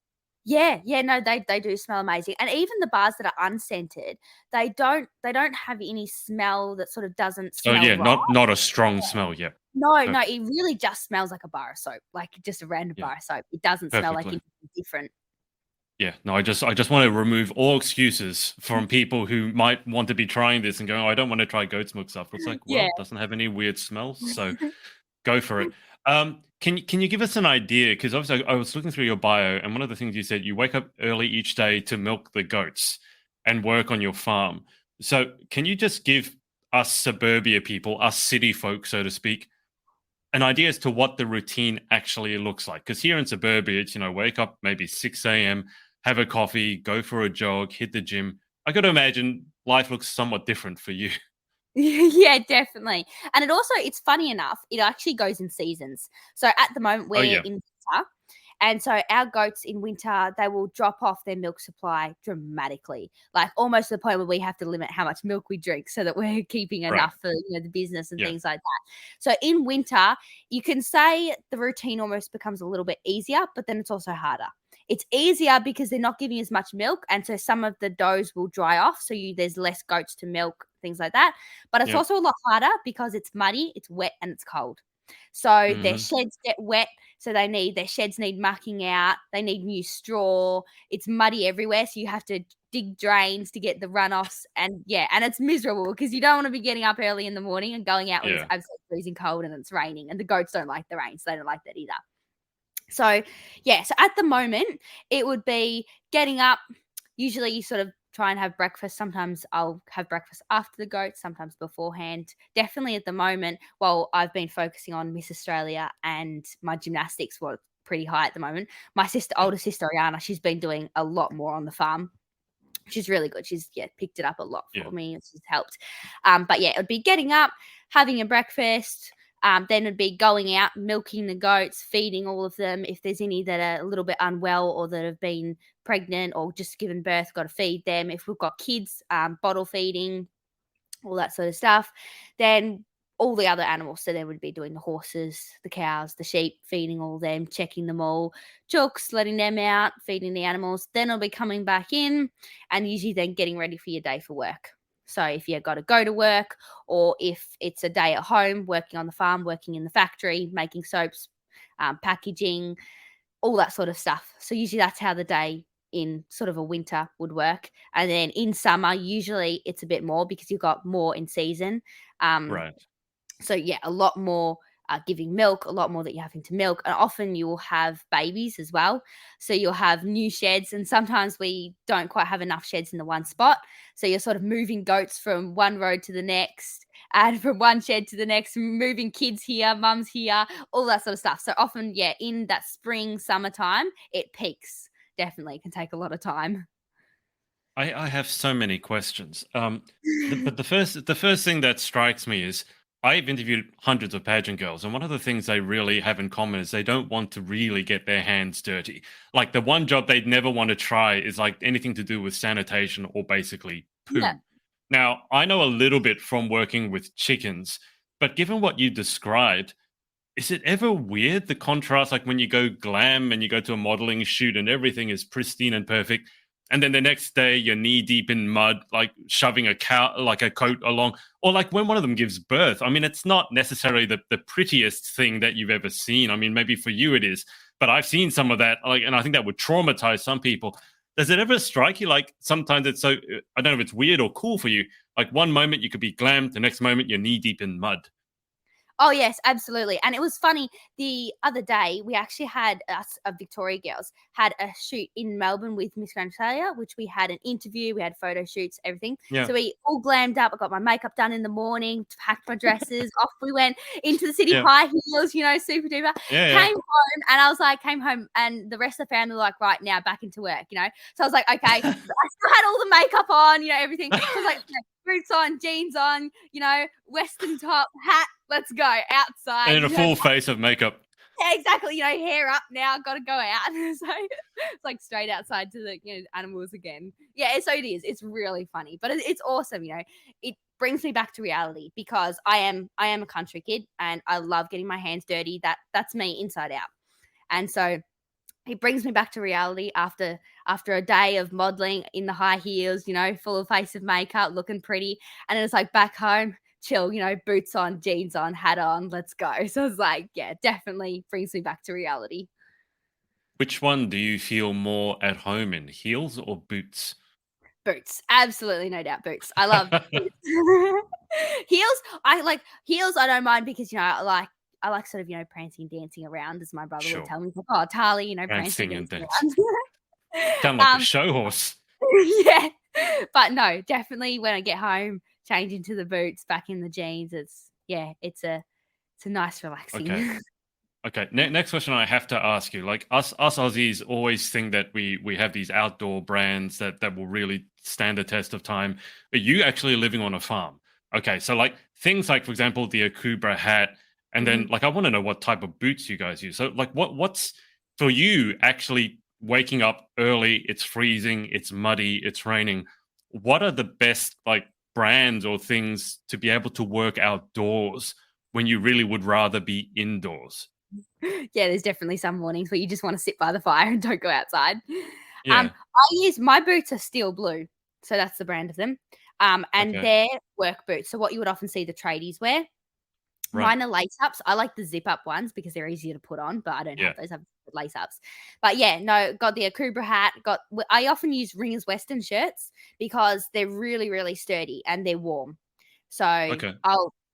Yeah, yeah, no, they do smell amazing, and even the bars that are unscented, they don't have any smell that sort of doesn't So smell yeah, right. not a strong smell. Yeah. No, no, Perfect. it really just smells like a bar of soap, like just a random Yeah. bar of soap. It doesn't smell like Perfectly. anything different. Yeah, no, I just want to remove all excuses from people who might want to be trying this and going, "Oh, I don't want to try goat's milk stuff." It's like, well, Yeah. it doesn't have any weird smells, so go for it. Can you give us an idea? Because obviously, I was looking through your bio, and one of the things you said, you wake up early each day to milk the goats and work on your farm. So, can you just give us suburbia people, us city folk, so to speak, an idea as to what the routine actually looks like? Because here in suburbia, it's wake up maybe 6 a.m., have a coffee, go for a jog, hit the gym. I got to imagine life looks somewhat different for you. Yeah, definitely. And it's funny enough, it actually goes in seasons. So at the moment Oh we're yeah, in winter, and so our goats in winter, they will drop off their milk supply dramatically, like almost to the point where we have to limit how much milk we drink so that we're keeping right. enough for the business and Yeah, things like that. So in winter, you can say the routine almost becomes a little bit easier, but then it's also harder. It's easier because they're not giving as much milk, and so some of the does will dry off. So there's less goats to milk, things like that. But it's yeah. also a lot harder because it's muddy, it's wet, and it's cold. So their Hmm. sheds get wet. So their sheds need mucking out. They need new straw. It's muddy everywhere. So you have to dig drains to get the runoffs. And yeah, and it's miserable because you don't want to be getting up early in the morning and going out when it's Yeah. absolutely freezing cold and it's raining. And the goats don't like the rain. So they don't like that either. So, yeah, so at the moment, it would be getting up. Usually, you sort of try and have breakfast. Sometimes I'll have breakfast after the goat, sometimes beforehand. Definitely at the moment, well, I've been focusing on Miss Australia and my gymnastics were pretty high at the moment. My sister, Yeah. older sister, Ariana, she's been doing a lot more on the farm. She's really good. She's picked it up a lot Yeah. for me. She's helped. But yeah, it would be getting up, having a breakfast. Then it'd be going out, milking the goats, feeding all of them. If there's any that are a little bit unwell or that have been pregnant or just given birth, got to feed them. If we've got kids, bottle feeding, all that sort of stuff. Then all the other animals. So they would be doing the horses, the cows, the sheep, feeding all them, checking them all, chooks, letting them out, feeding the animals. Then I'll be coming back in and usually then getting ready for your day for work. So if you've got to go to work or if it's a day at home, working on the farm, working in the factory, making soaps, packaging, all that sort of stuff. So usually that's how the day in sort of a winter would work. And then in summer, usually it's a bit more because you've got more in season. Um, Right. so yeah, a lot more giving milk, a lot more that you're having to milk. And often you'll have babies as well. So you'll have new sheds. And sometimes we don't quite have enough sheds in the one spot. So you're sort of moving goats from one road to the next and from one shed to the next, moving kids here, mums here, all that sort of stuff. So often, yeah, in that spring, summertime, it peaks. Definitely it can take a lot of time. I have so many questions. But the first thing that strikes me is I've interviewed hundreds of pageant girls, and one of the things they really have in common is they don't want to really get their hands dirty. Like the one job they'd never want to try is like anything to do with sanitation or basically Yeah. poo. Now, I know a little bit from working with chickens, but given what you described, is it ever weird the contrast, like when you go glam and you go to a modeling shoot and everything is pristine and perfect, and then the next day you're knee deep in mud, like shoving a cow, like a coat along, or like when one of them gives birth? I mean, it's not necessarily the prettiest thing that you've ever seen. I mean, maybe for you it is, but I've seen some of that, like, and I think that would traumatize some people. Does it ever strike you like sometimes it's so? I don't know if it's weird or cool for you. Like one moment you could be glam, the next moment you're knee deep in mud. Oh, yes, absolutely. And it was funny. The other day, we actually had us, Victoria girls, had a shoot in Melbourne with Miss Grand Australia, which we had an interview, we had photo shoots, everything. Yeah, So we all glammed up. I got my makeup done in the morning, packed my dresses, off we went into the city, yeah, high heels, super duper. yeah, yeah. Came home, and I was like, came home, and the rest of the family were like, right now, back into work. So I was like, okay, I still had all the makeup on, everything. So I was like, boots on, jeans on, Western top, hat, let's go And outside. in a full face of makeup. Yeah, exactly. Hair up now, got to go out. So it's like straight outside to the animals again. Yeah, so it is. It's really funny, but it's awesome. It brings me back to reality because I am a country kid and I love getting my hands dirty. That's me inside out, and so it brings me back to reality after a day of modeling in the high heels, full of face of makeup, looking pretty. And then it's like back home, chill, boots on, jeans on, hat on, let's go. So it's like, yeah, definitely brings me back to reality. Which one do you feel more at home in, heels or boots? Boots, absolutely, no doubt, boots. I love boots. Heels, I like heels. I don't mind because I like sort of prancing, dancing around, as my brother would Sure. tell me. He's like, oh, Tahlia, prancing, Prancing and dancing dancing. Sound like a around. show horse. Yeah. But no, definitely when I get home, change into the boots, back in the jeans. It's a nice Okay. relaxing. Okay. Next question I have to ask you. Like us Aussies always think that we have these outdoor brands that will really stand the test of time. But you actually living on a farm. Okay. So like things like, for example, the Akubra hat, and then Mhm. like I want to know what type of boots you guys use. So like what's for you actually waking up early, it's freezing, it's muddy, it's raining. What are the best like brands or things to be able to work outdoors when you really would rather be indoors? Yeah, there's definitely some mornings where you just want to sit by the fire and don't go outside. Yeah. I use my boots are Steel Blue, so that's the brand of them. And Okay. they're work boots. So what you would often see the tradies wear. Right. Mine are lace ups. I like the zip up ones because they're easier to put on, but I don't Yeah. have those. I have lace ups. But yeah, no, got the Akubra hat. I often use Ringers Western shirts because they're really, really sturdy and they're warm. So Okay.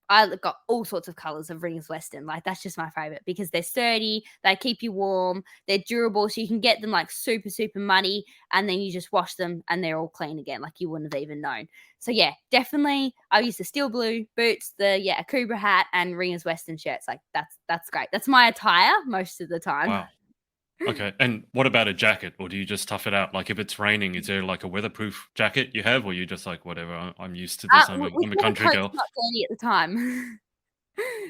I got all sorts of colors of Ringers Western. Like, that's just my favorite because they're sturdy, they keep you warm, they're durable, so you can get them like super, super muddy, and then you just wash them and they're all clean again, like you wouldn't have even known. So yeah, definitely. I use the steel blue boots, the a Kubra hat, and Ringers Western shirts. Like, that's great. That's my attire most of the time. Wow. Okay. And what about a jacket, or do you just tough it out? Like if it's raining, is there like a weatherproof jacket you have, or you just like whatever? I'm used to this. I'm a Whichever country coat's girl. not dirty at the time.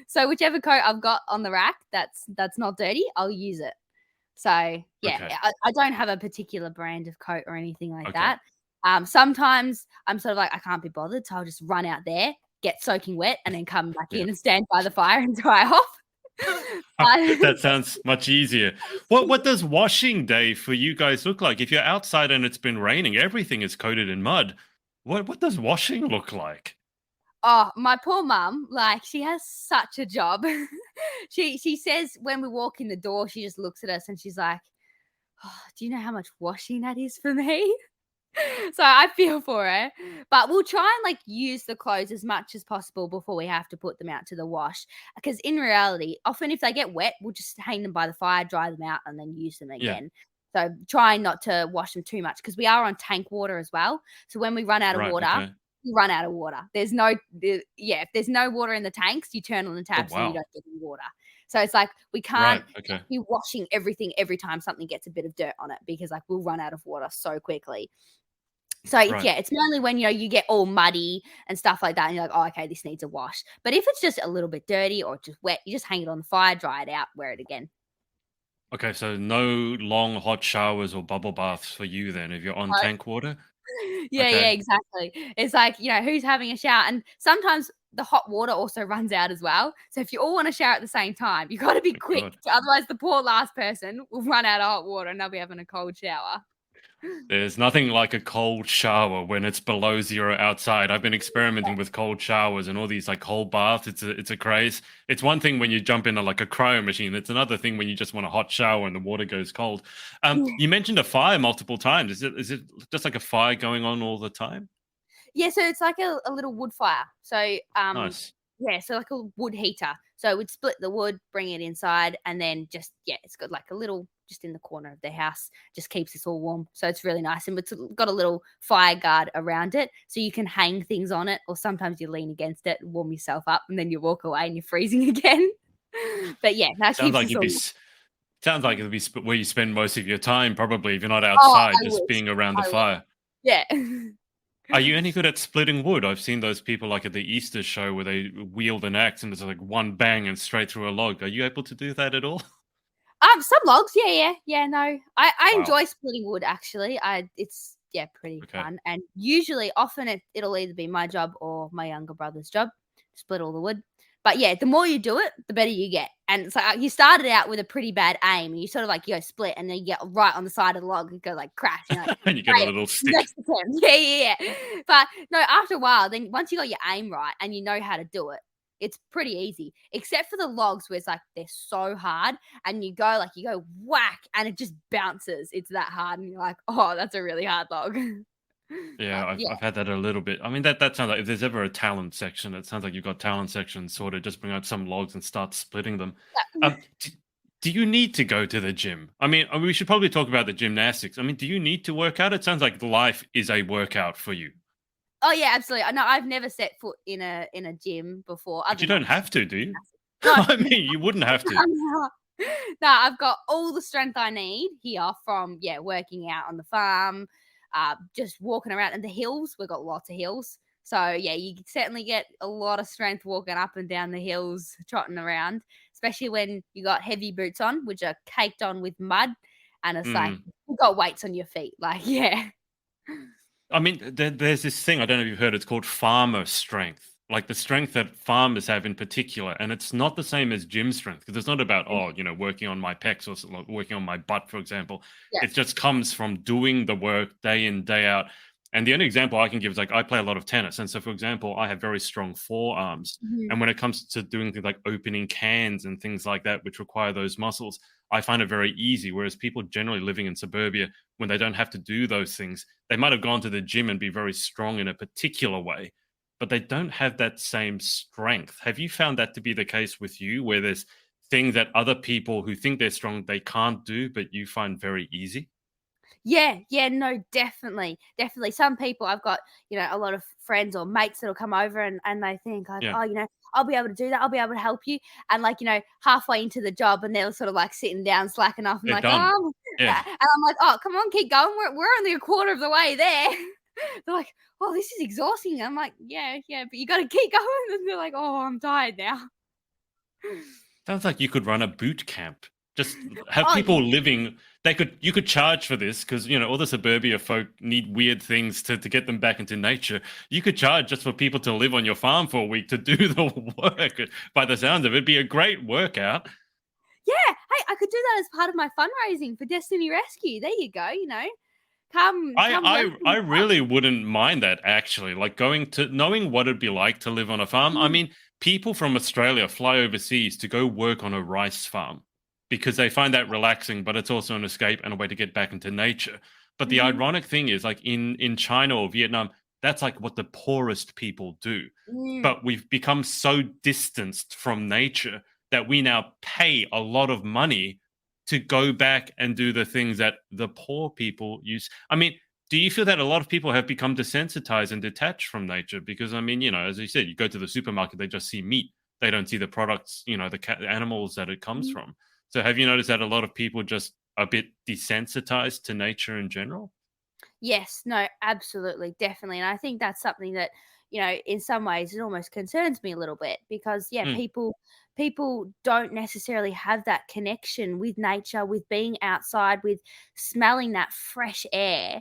So whichever coat I've got on the rack that's not dirty, I'll use it. So yeah, Okay. I don't have a particular brand of coat or anything like Okay. that. Sometimes I'm sort of like I can't be bothered, so I'll just run out there, get soaking wet, and then come back Yeah. in and stand by the fire and dry off. That sounds much easier. What does washing day for you guys look like? If you're outside and it's been raining, everything is coated in mud. What does washing look like? Oh, my poor mum, like, she has such a job. She says when we walk in the door, she just looks at us and she's like, "Oh, do you know how much washing that is for me?" So I feel for her, but we'll try and like use the clothes as much as possible before we have to put them out to the wash. Because in reality, often if they get wet, we'll just hang them by the fire, dry them out, and then use them Yeah. again. So try not to wash them too much because we are on tank water as well. So when we run out of Right. water, Okay. we run out of water. If there's no water in the tanks, you turn on the Oh taps and you wow. don't get any water. So it's like we Right. can't Okay. be washing everything every time something gets a bit of dirt on it because like we'll run out of water so quickly. So Right. it's mainly when, you get all muddy and stuff like that, and you're like, "Oh, okay, this needs a wash." But if it's just a little bit dirty or just wet, you just hang it on the fire, dry it out, wear it again. Okay. So no long hot showers or bubble baths for you then if you're on tank water. Yeah, Okay. exactly. It's like, who's having a shower? And sometimes the hot water also runs out as well. So if you all want to shower at the same time, you got to be Oh, quick. God. Otherwise, the poor last person will run out of hot water and they'll be having a cold shower. There's nothing like a cold shower when it's below zero outside. I've been experimenting with cold showers and all these like cold baths. It's a craze. It's one thing when you jump into like a cryo machine. It's another thing when you just want a hot shower and the water goes cold. You mentioned a fire multiple times. Is it just like a fire going on all the time? Yeah, so it's like a little wood fire. So, Nice. yeah, so like a wood heater. So we'd split the wood, bring it inside, and then just it's got like a little just in the corner of the house, just keeps us all warm. So it's really nice, and it's got a little fire guard around it, so you can hang things on it, or sometimes you lean against it, and warm yourself up, and then you walk away and you're freezing again. But yeah, that Sounds keeps like us you'd all. be. Sounds like it'd be where you spend most of your time, probably if you're not Oh, outside, I just wish. being around the I wish. fire. Yeah. Are you any good at splitting wood? I've seen those people like at the Easter show where they wield an axe and it's like one bang and straight through a log. Are you able to do that at all? Some logs, yeah. No, I Wow. enjoy splitting wood. Actually, it's pretty Okay. fun. And usually, often it'll either be my job or my younger brother's job to split all the wood. But yeah, the more you do it, the better you get. And it's like you started out with a pretty bad aim, and you sort of like you go split, and then you get right on the side of the log and go like crash. And you're like, And you get a "Great, little stick. next attempt, yeah. But no, after a while, then once you got your aim right and you know how to do it, it's pretty easy, except for the logs where it's like they're so hard and you go whack and it just bounces. It's that hard and you're like, oh, that's a really hard log. Yeah, But I've yeah, I've had that a little bit. I mean, that sounds like if there's ever a talent section, it sounds like you've got talent section sort of just bring out some logs and start splitting them. yeah. Do, do you need to go to the gym? I mean, we should probably talk about the gymnastics. I mean, do you need to work out? It sounds like life is a workout for you. Oh yeah, absolutely. No, I've never set foot in a gym before, But other you than don't obviously have to, do you? no, I mean, you wouldn't have to. no, no, I've got all the strength I need here from working out on the farm, just walking around in the hills. We've got lots of hills. So yeah, you can certainly get a lot of strength walking up and down the hills, trotting around, especially when you got heavy boots on, which are caked on with mud, and it's like Mm. you've got weights on your feet. Like, yeah. I mean, there's this thing, I don't know if you've heard, it's called farmer strength. Like the strength that farmers have in particular. And it's not the same as gym strength because it's not about, working on my pecs or like working on my butt, for example. Yeah. It just comes from doing the work day in, day out. And the only example I can give is like I play a lot of tennis. And so, for example, I have very strong forearms. Mhm. And when it comes to doing things like opening cans and things like that, which require those muscles, I find it very easy. Whereas people generally living in suburbia, when they don't have to do those things, they might have gone to the gym and be very strong in a particular way. but they don't have that same strength. Have you found that to be the case with you, where there's things that other people who think they're strong, they can't do, but you find very easy? Yeah, yeah, no, definitely, definitely. Some people I've got, a lot of friends or mates that'll come over and they think like, Yeah, oh, I'll be able to do that. I'll be able to help you. And like, halfway into the job and they're sort of like sitting down, slacking off. I'm they're like, done. oh, Yeah. and I'm like, oh, come on, keep going. We're only a quarter of the way there. They're like, oh, this is exhausting. I'm like, yeah, yeah, but you got to keep going. And they're like, oh, I'm tired now. Sounds like you could run a boot camp. Just have Oh, people living. You could charge for this because all the suburbia folk need weird things to get them back into nature. You could charge just for people to live on your farm for a week to do the work. By the sounds of it, it'd be a great workout. yeah. Hey, I could do that as part of my fundraising for Destiny Rescue. There you go. Come work for I me. really wouldn't mind that actually. Like going to knowing what it'd be like to live on a farm. I Mm, mean, people from Australia fly overseas to go work on a rice farm because they find that relaxing, but it's also an escape and a way to get back into nature. But the mhm, ironic thing is, like in China or Vietnam, that's like what the poorest people do. mm, But we've become so distanced from nature that we now pay a lot of money to go back and do the things that the poor people use. I mean, do you feel that a lot of people have become desensitized and detached from nature? Because I mean, as you said, you go to the supermarket, they just see meat. They don't see the products, the animals that it comes mhm. from. So have you noticed that a lot of people just a bit desensitized to nature in general? Yes, no, absolutely, definitely, and I think that's something that, in some ways it almost concerns me a little bit because, yeah, Mm, people don't necessarily have that connection with nature, with being outside, with smelling that fresh air,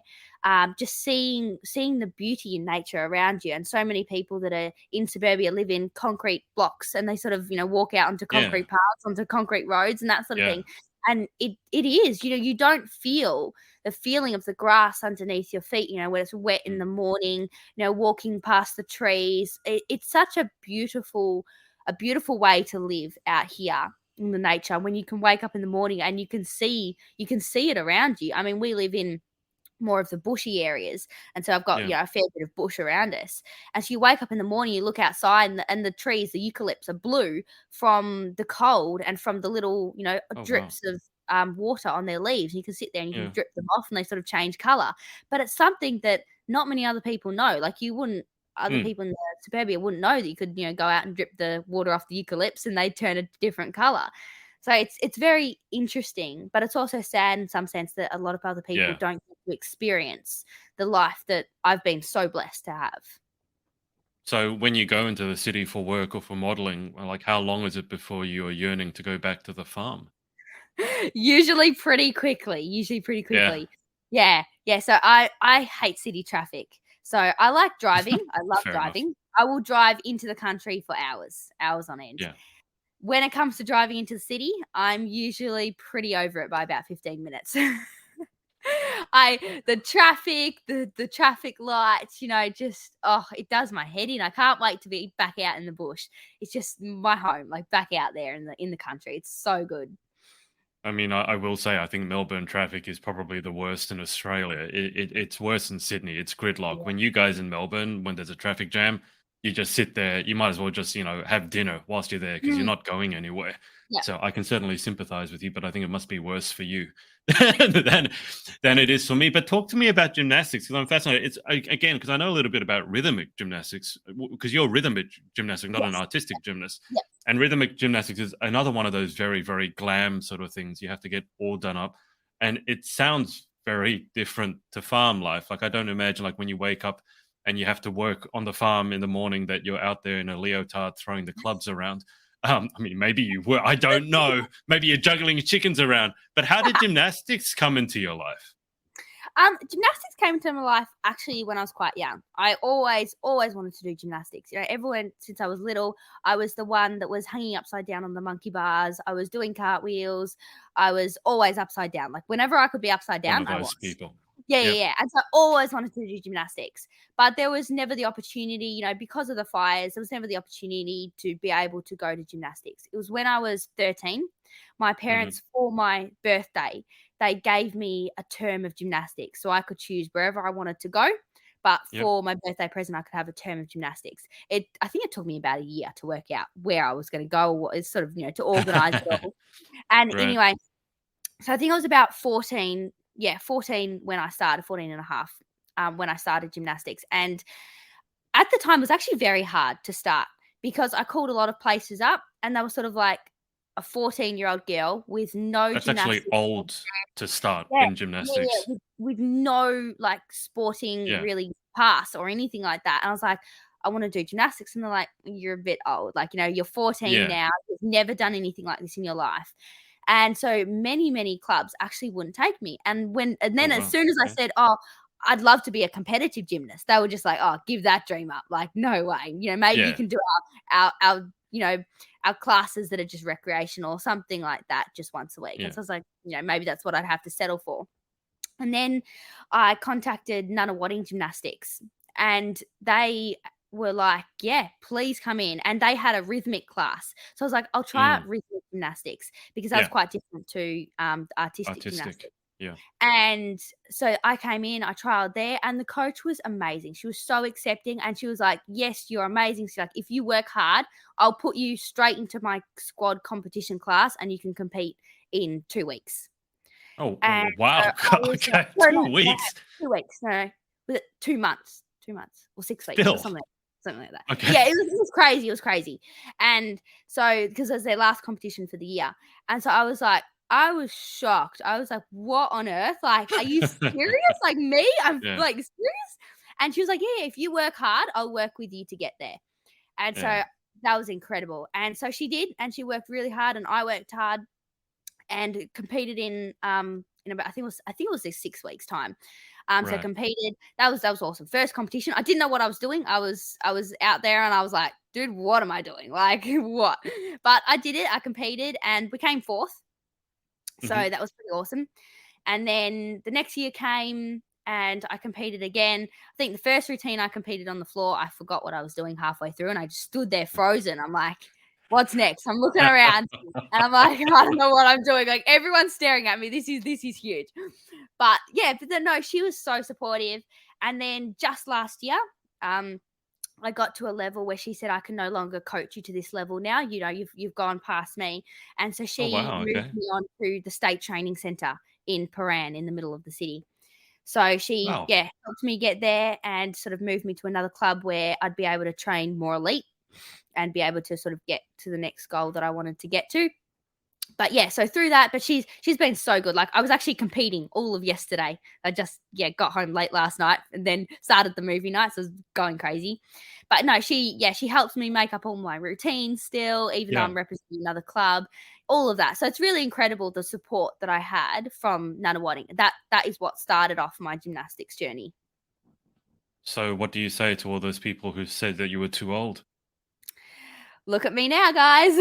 just seeing the beauty in nature around you, and so many people that are in suburbia live in concrete blocks, and they sort of, walk out onto yeah, concrete paths, onto concrete roads, and that sort of yeah, thing, and it is, you don't feel the feeling of the grass underneath your feet, when it's wet in mm, the morning, walking past the trees. It's such a beautiful way to live out here in the nature when you can wake up in the morning and you can see it around you. I mean, we live in more of the bushy areas. And so I've got, yeah. a fair bit of bush around us. And so you wake up in the morning, you look outside, and the trees, the eucalypts are blue from the cold and from the little, Oh wow. drips of water on their leaves. You can sit there and you can Yeah. drip them off and they sort of change color. But it's something that not many other people know. Like other Mm, people in the suburbia wouldn't know that you could, go out and drip the water off the eucalypts and they turn a different color. So it's very interesting, but it's also sad in some sense that a lot of other people yeah. don't get to experience the life that I've been so blessed to have. So when you go into the city for work or for modeling, like how long is it before you are yearning to go back to the farm? Usually pretty quickly, usually pretty Yeah, quickly. Yeah, yeah, so I hate city traffic. So I like driving, I love fair enough. driving. I will drive into the country for hours, hours on end. Yeah. When it comes to driving into the city, I'm usually pretty over it by about 15 minutes. The traffic lights, just it does my head in. I can't wait to be back out in the bush. It's just my home, like back out there in the country. It's so good. I mean, I will say I think Melbourne traffic is probably the worst in Australia. It's worse than Sydney. It's gridlock. Yeah. When you guys in Melbourne, when there's a traffic jam, you just sit there. You might as well just have dinner whilst you're there because you're Mm, not going anywhere. yeah. So I can certainly sympathise with you, but I think it must be worse for you than than it is for me. But talk to me about gymnastics because I'm fascinated. Again because I know a little bit about rhythmic gymnastics because you're rhythmic gymnastic, not an Yes. artistic gymnast. Yeah. And rhythmic gymnastics is another one of those very, very glam sort of things. You have to get all done up. And it sounds very different to farm life. Like, I don't imagine, like, when you wake up and you have to work on the farm in the morning that you're out there in a leotard throwing the clubs around. I mean, maybe you were. I don't know. Maybe you're juggling chickens around. But how did gymnastics come into your life? Gymnastics came into my life actually when I was quite young. I always wanted to do gymnastics. Everyone since I was little, I was the one that was hanging upside down on the monkey bars. I was doing cartwheels. I was always upside down. Like whenever I could be upside One down, of I those was. people. Yeah, yeah, Yep. yeah. And so I always wanted to do gymnastics, but there was never the opportunity, because of the fires, there was never the opportunity to be able to go to gymnastics. It was when I was 13, my Hmm. parents, for my birthday, they gave me a term of gymnastics so I could choose wherever I wanted to go. But Yep. for my birthday present, I could have a term of gymnastics. I think it took me about a year to work out where I was going to go, or what is sort of, to organize it all. And Right. anyway, so I think I was about 14, 14 when I started, 14 and a half, when I started gymnastics. And at the time, it was actually very hard to start because I called a lot of places up and they were sort of like a 14-year-old girl with no That's actually gymnastics. old to start Yeah, in gymnastics. with no, like, sporting Yeah. really pass or anything like that, and I was like, "I wanna do gymnastics," and they're like, "You're a bit old, like, you're 14 Yeah. now, you've never done anything like this in your life," and so many, many clubs actually wouldn't take me, and Oh, then as wow. soon as I Okay. said, "Oh, I'd love to be a competitive gymnast," they were just like, "Oh, give that dream up, like, no way, maybe you Yeah. can do our, our classes that are just recreational or something like that just once a week," and Yeah. so I was like, maybe that's what I'd have to settle for. And then I contacted Nunawading Gymnastics, and they were like, "Yeah, please come in." And they had a rhythmic class. So I was like, "I'll try Mm. out rhythmic gymnastics," because that's Yeah. quite different to the artistic Artistic. gymnastics. Yeah. And so I came in, I trialed there, and the coach was amazing. She was so accepting, and she was like, "Yes, you're amazing." She's like, "If you work hard, I'll put you straight into my squad competition class, and you can compete in 2 weeks." Oh, And so wow. I was like, Okay. no, 2 no, no, weeks. 2 weeks, no, was it 2 months? 2 months or 6 weeks or Still. something like that. Okay. Yeah, it was crazy, and so because it was their last competition for the year, and so I was shocked. I was like, "What on earth? Like, are you serious? Like me? I'm, Yeah. like, serious?" And she was like, "Yeah, if you work hard, I'll work with you to get there." And so Yeah. that was incredible, and so she did, and she worked really hard, and I worked hard and competed in about I think it was this 6 weeks time. So Right. competed. That was awesome. First competition. I didn't know what I was doing. I was out there and I was like, dude, what am I doing? Like what? But I did it. I competed and became fourth. So Mhm. that was pretty awesome. And then the next year came and I competed again. I think the first routine I competed on the floor, I forgot what I was doing halfway through and I just stood there frozen. I'm like, what's next? I'm looking around and I'm like, I don't know what I'm doing. Like everyone's staring at me. This is huge. But yeah, but then no, she was so supportive. And then just last year, I got to a level where she said, I can no longer coach you to this level now. You've gone past me. And so Oh, she wow. moved Okay. me on to the state training center in Paran in the middle of the city. So she, Wow. yeah, helped me get there and sort of moved me to another club where I'd be able to train more elite and be able to sort of get to the next goal that I wanted to get to. But yeah, so through that, but she's been so good. Like I was actually competing all of yesterday. I just got home late last night and then started the movie night, so I was going crazy. But no, she helps me make up all my routines still, even though Yeah. I'm representing another club, all of that. So it's really incredible the support that I had from Nunawading. That is what started off my gymnastics journey. So what do you say to all those people who said that you were too old? Look at me now, guys.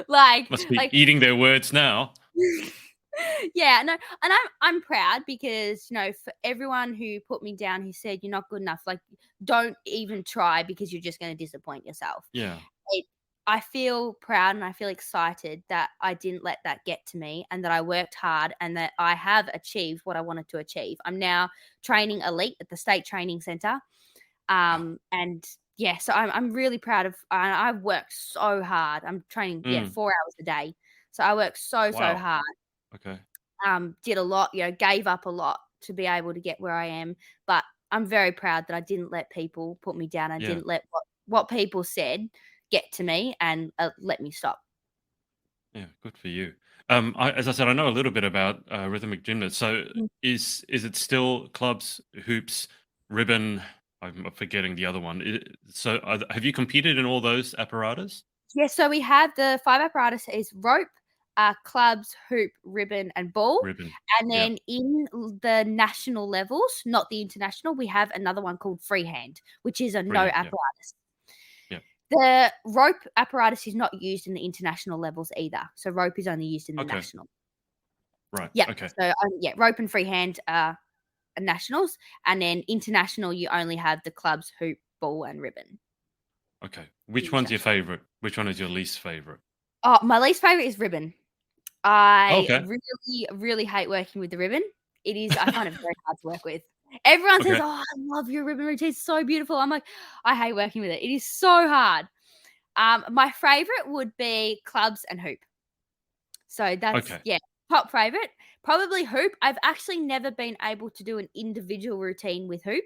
like Must be like eating their words now. yeah, no, and I'm proud because for everyone who put me down, who said you're not good enough, like don't even try because you're just going to disappoint yourself. Yeah. It, I feel proud and I feel excited that I didn't let that get to me and that I worked hard and that I have achieved what I wanted to achieve. I'm now training elite at the state training center, Wow. and yeah, so I'm really proud of. I've worked so hard. I'm training, Mm. 4 hours a day. So I work so Wow. hard. Okay. Did a lot, gave up a lot to be able to get where I am. But I'm very proud that I didn't let people put me down. I Yeah. didn't let what people said get to me and let me stop. Yeah. Good for you. As I said, I know a little bit about rhythmic gymnasts. So Mm. is it still clubs, hoops, ribbon? I'm forgetting the other one. So have you competed in all those apparatus? Yeah, so we have the 5 apparatus is rope, clubs, hoop, ribbon, and ball. Ribbon. And Yeah. then in the national levels, not the international, we have another one called freehand, which is a no Freehand. Yeah. apparatus. Yeah. The rope apparatus is not used in the international levels either. So rope is only used in the Okay. national. Right. Yeah. Okay. So rope and freehand are nationals, and then international you only have the clubs, hoop, ball, and ribbon. Okay. Which one's your favorite? Which one is your least favorite? Oh, my least favorite is ribbon. I Okay. really, really hate working with the ribbon. I find it very hard to work with. Everyone says, Okay. "Oh, I love your ribbon routine. It's so beautiful." I'm like, I hate working with it. It is so hard. My favorite would be clubs and hoop. So that's, Okay. yeah, top favorite. Probably hoop. I've actually never been able to do an individual routine with hoop,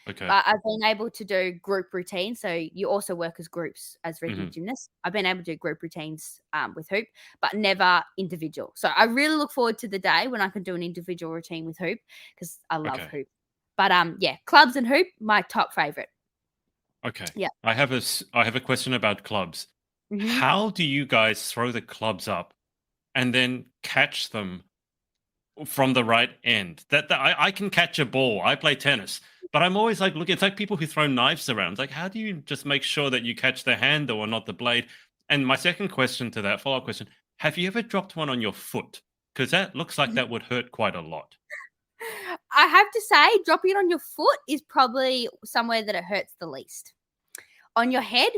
Okay. but I've been able to do group routines. So you also work as groups as regular Hmm. gymnasts. I've been able to do group routines with hoop, but never individual. So I really look forward to the day when I can do an individual routine with hoop because I love Okay. hoop. But yeah, clubs and hoop, my top favorite. Okay. Yeah. I have a question about clubs. Hmm. How do you guys throw the clubs up and then catch them from the right end? That I can catch a ball. I play tennis, but I'm always like, look, it's like people who throw knives around. It's like, how do you just make sure that you catch the handle or not the blade? And my second question to that follow up question: have you ever dropped one on your foot? Because that looks like that would hurt quite a lot. I have to say, dropping it on your foot is probably somewhere that it hurts the least. On your head,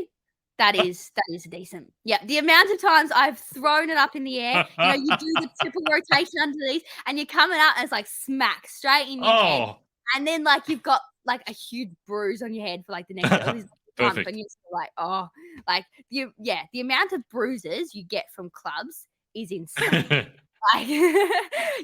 that is decent. Yeah, the amount of times I've thrown it up in the air, you do the triple rotation underneath, and you're coming out and it's like smack straight in your head, Oh, and then like you've got like a huge bruise on your head for like the next at least month, and perfect. you're still like, oh, like the amount of bruises you get from clubs is insane. Like,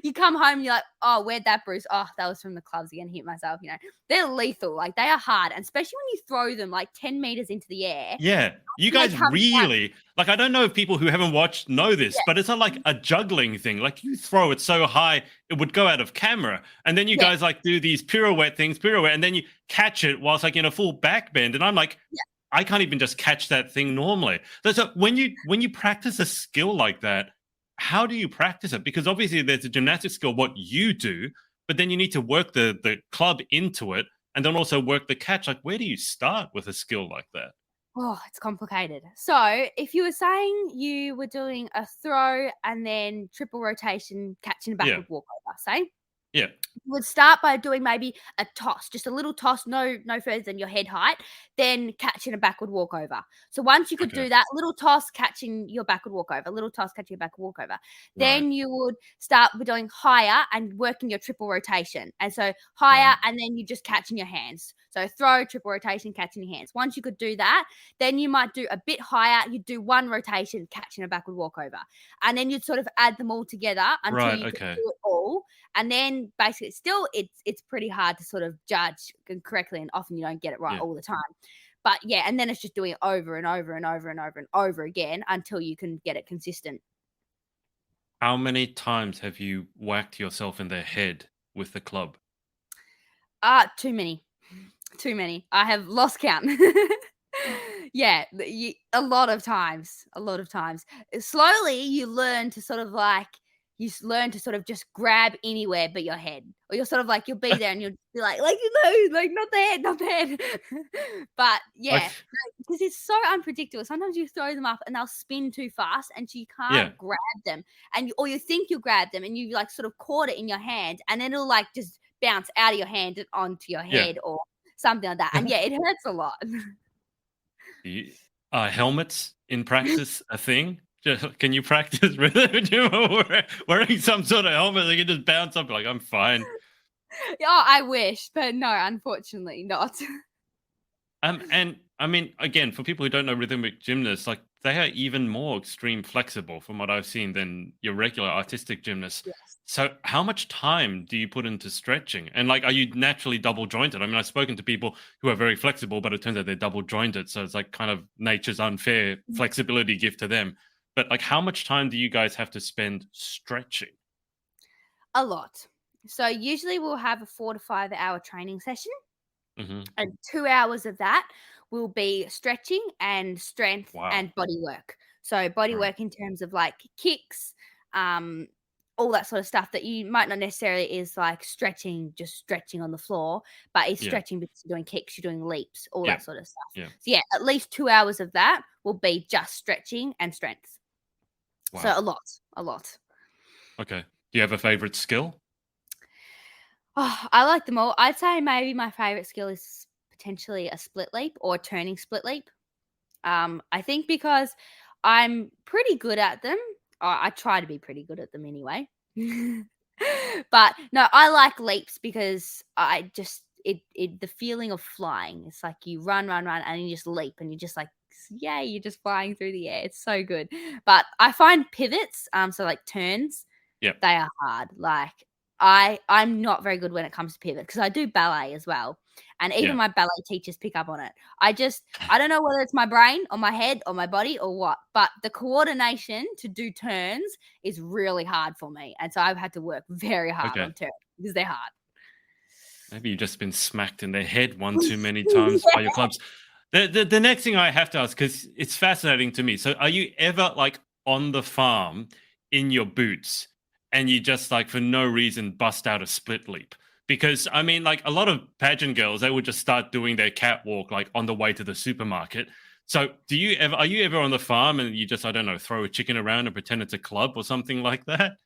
you come home, you're like, "Oh, where'd that bruise? Oh, that was from the clubs again, hit myself," They're lethal, like, they are hard, and especially when you throw them, like, 10 meters into the air, Yeah, you and they guys come down. really like. I don't know if people who haven't watched know this, Yeah, but it's not like a juggling thing. Like you throw it so high it would go out of camera, and then you yeah, guys like do these pirouette, and then you catch it whilst like in a full back bend, and I'm like, yeah. I can't even just catch that thing normally. So when you practice a skill like that, how do you practice it? Because obviously there's a gymnastic skill what you do, but then you need to work the club into it, and then also work the catch. Like, where do you start with a skill like that? Oh, it's complicated. So, if you were saying you were doing a throw and then triple rotation, catching a Yeah, backward walkover, say? yeah. Would start by doing maybe a toss, just a little toss, no further than your head height, then catching a backward walkover. So once you could Okay. do that, little toss, catching your backward walkover, little toss, catching your backward walkover, Right. then you would start with doing higher and working your triple rotation. And so Right. higher, and then you just catching your hands. So throw, triple rotation, catching your hands. Once you could do that, then you might do a bit higher. You do one rotation, catching a backward walkover, and then you'd sort of add them all together until Right. you could Okay. do it all, and then basically still it's pretty hard to sort of judge correctly, and often you don't get it right Yeah. all the time. But yeah, and then it's just doing it over and over and over and over and over again until you can get it consistent. How many times have you whacked yourself in the head with the club? Too many. Too many. I have lost count. Yeah, a lot of times, a lot of times. Slowly, you learn to sort of like learn to sort of just grab anywhere but your head, or you'll sort of like you'll be there and you'll be like not the head, not the head. But yeah, Like, because it's so unpredictable. Sometimes you throw them up and they'll spin too fast, and so you yeah. can't grab them, or you think you grab them and you like sort of caught it in your hand, and then it'll like just bounce out of your hand and onto your Yeah. head or something like that. And yeah, it hurts a lot. You- helmets in practice a thing? Can you practice with wearing some sort of helmet that can just bounce up? Like, I'm fine. Yeah, I wish, but no, unfortunately not. And I mean, again, for people who don't know rhythmic gymnasts, like they are even more extreme flexible from what I've seen than your regular artistic gymnasts. Yes. So, how much time do you put into stretching? And like, are you naturally double jointed? I mean, I've spoken to people who are very flexible, but it turns out they're double jointed. So it's like kind of nature's unfair flexibility gift to them. But like, how much time do you guys have to spend stretching? A lot. So usually we'll have a 4 to 5 hour training session, Hmm. and 2 hours of that will be stretching and strength Wow. and body work. So body Right. work in terms of like kicks, um, all that sort of stuff that you might not necessarily is like stretching, just stretching on the floor, but it's Yeah. stretching because you're doing kicks, you're doing leaps, all Yeah. that sort of stuff. Yeah. So yeah, at least 2 hours of that will be just stretching and strength. So Wow. a lot, a lot. Okay. Do you have a favorite skill? Oh, I like them all. I'd say maybe my favorite skill is potentially a split leap or a turning split leap. I think because I'm pretty good at them. I try to be pretty good at them anyway. But no, I like leaps because I just the feeling of flying. It's like you run, run, run, and you just leap, and you're just like, yay, you're just flying through the air. It's so good. But I find pivots, so like turns, Yep. they are hard. Like I'm not very good when it comes to pivot because I do ballet as well. And even Yeah. my ballet teachers pick up on it. I don't know whether it's my brain or my head or my body or what, but the coordination to do turns is really hard for me. And so I've had to work very hard Okay. on turns because they're hard. Maybe you've just been smacked in the head one too many times by your clubs. The next thing I have to ask, because it's fascinating to me. So are you ever like on the farm in your boots and you just like for no reason bust out a split leap? Because I mean, like a lot of pageant girls, they would just start doing their catwalk like on the way to the supermarket. So are you ever on the farm and you just, I don't know, throw a chicken around and pretend it's a club or something like that?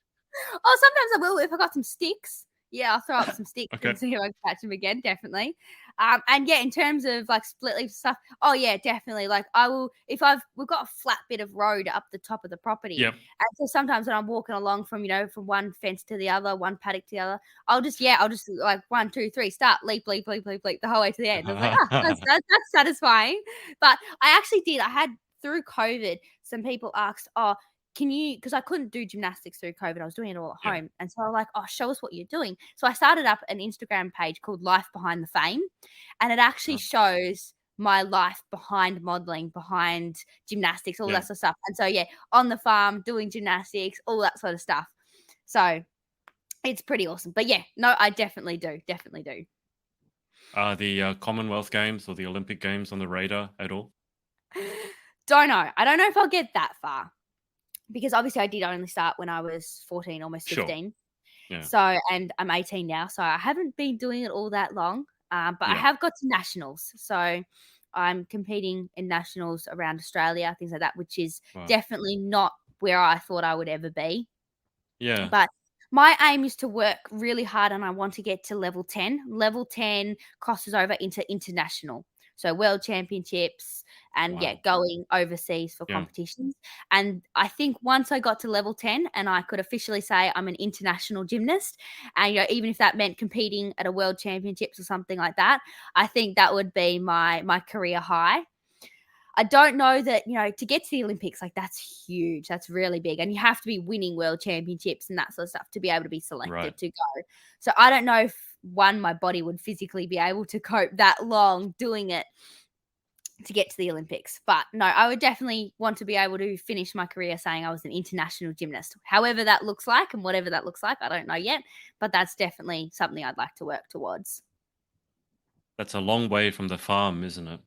Oh, sometimes I will if I got some sticks. Yeah, I'll throw up some sticks Okay. and see if I can catch them again, definitely. And yeah, in terms of like split leaf stuff, oh yeah, definitely. Like I will if we've got a flat bit of road up the top of the property. Yep. And so sometimes when I'm walking along from, from one fence to the other, one paddock to the other, I'll just like 1, 2, 3, start, leap, leap, leap, leap, leap the whole way to the end. I was like, that's satisfying. But I had through COVID, some people asked, oh, can you, because I couldn't do gymnastics through COVID, I was doing it all at Yeah. home. And so I was like, oh, show us what you're doing. So I started up an Instagram page called Life Behind the Fame. And it actually shows my life behind modeling, behind gymnastics, all that sort of stuff. And so, yeah, on the farm, doing gymnastics, all that sort of stuff. So it's pretty awesome. But yeah, no, I definitely do. Definitely do. Are the Commonwealth Games or the Olympic Games on the radar at all? Don't know. I don't know if I'll get that far because obviously I did only start when I was 14, almost Sure. 15. Yeah. So, and I'm 18 now, so I haven't been doing it all that long, but I Yeah. have got to nationals. So I'm competing in nationals around Australia, things like that, which is Wow. definitely not where I thought I would ever be. Yeah. But my aim is to work really hard and I want to get to level 10. Level 10 crosses over into international. So world championships and Wow. going overseas for Yeah. competitions. And I think once I got to level 10 and I could officially say I'm an international gymnast, and even if that meant competing at a world championships or something like that, I think that would be my career high. I don't know that, to get to the Olympics, like that's huge. That's really big. And you have to be winning world championships and that sort of stuff to be able to be selected Right. to go. So I don't know if my body would physically be able to cope that long doing it to get to the Olympics. But no, I would definitely want to be able to finish my career saying I was an international gymnast. However that looks like and whatever that looks like, I don't know yet. But that's definitely something I'd like to work towards. That's a long way from the farm, isn't it?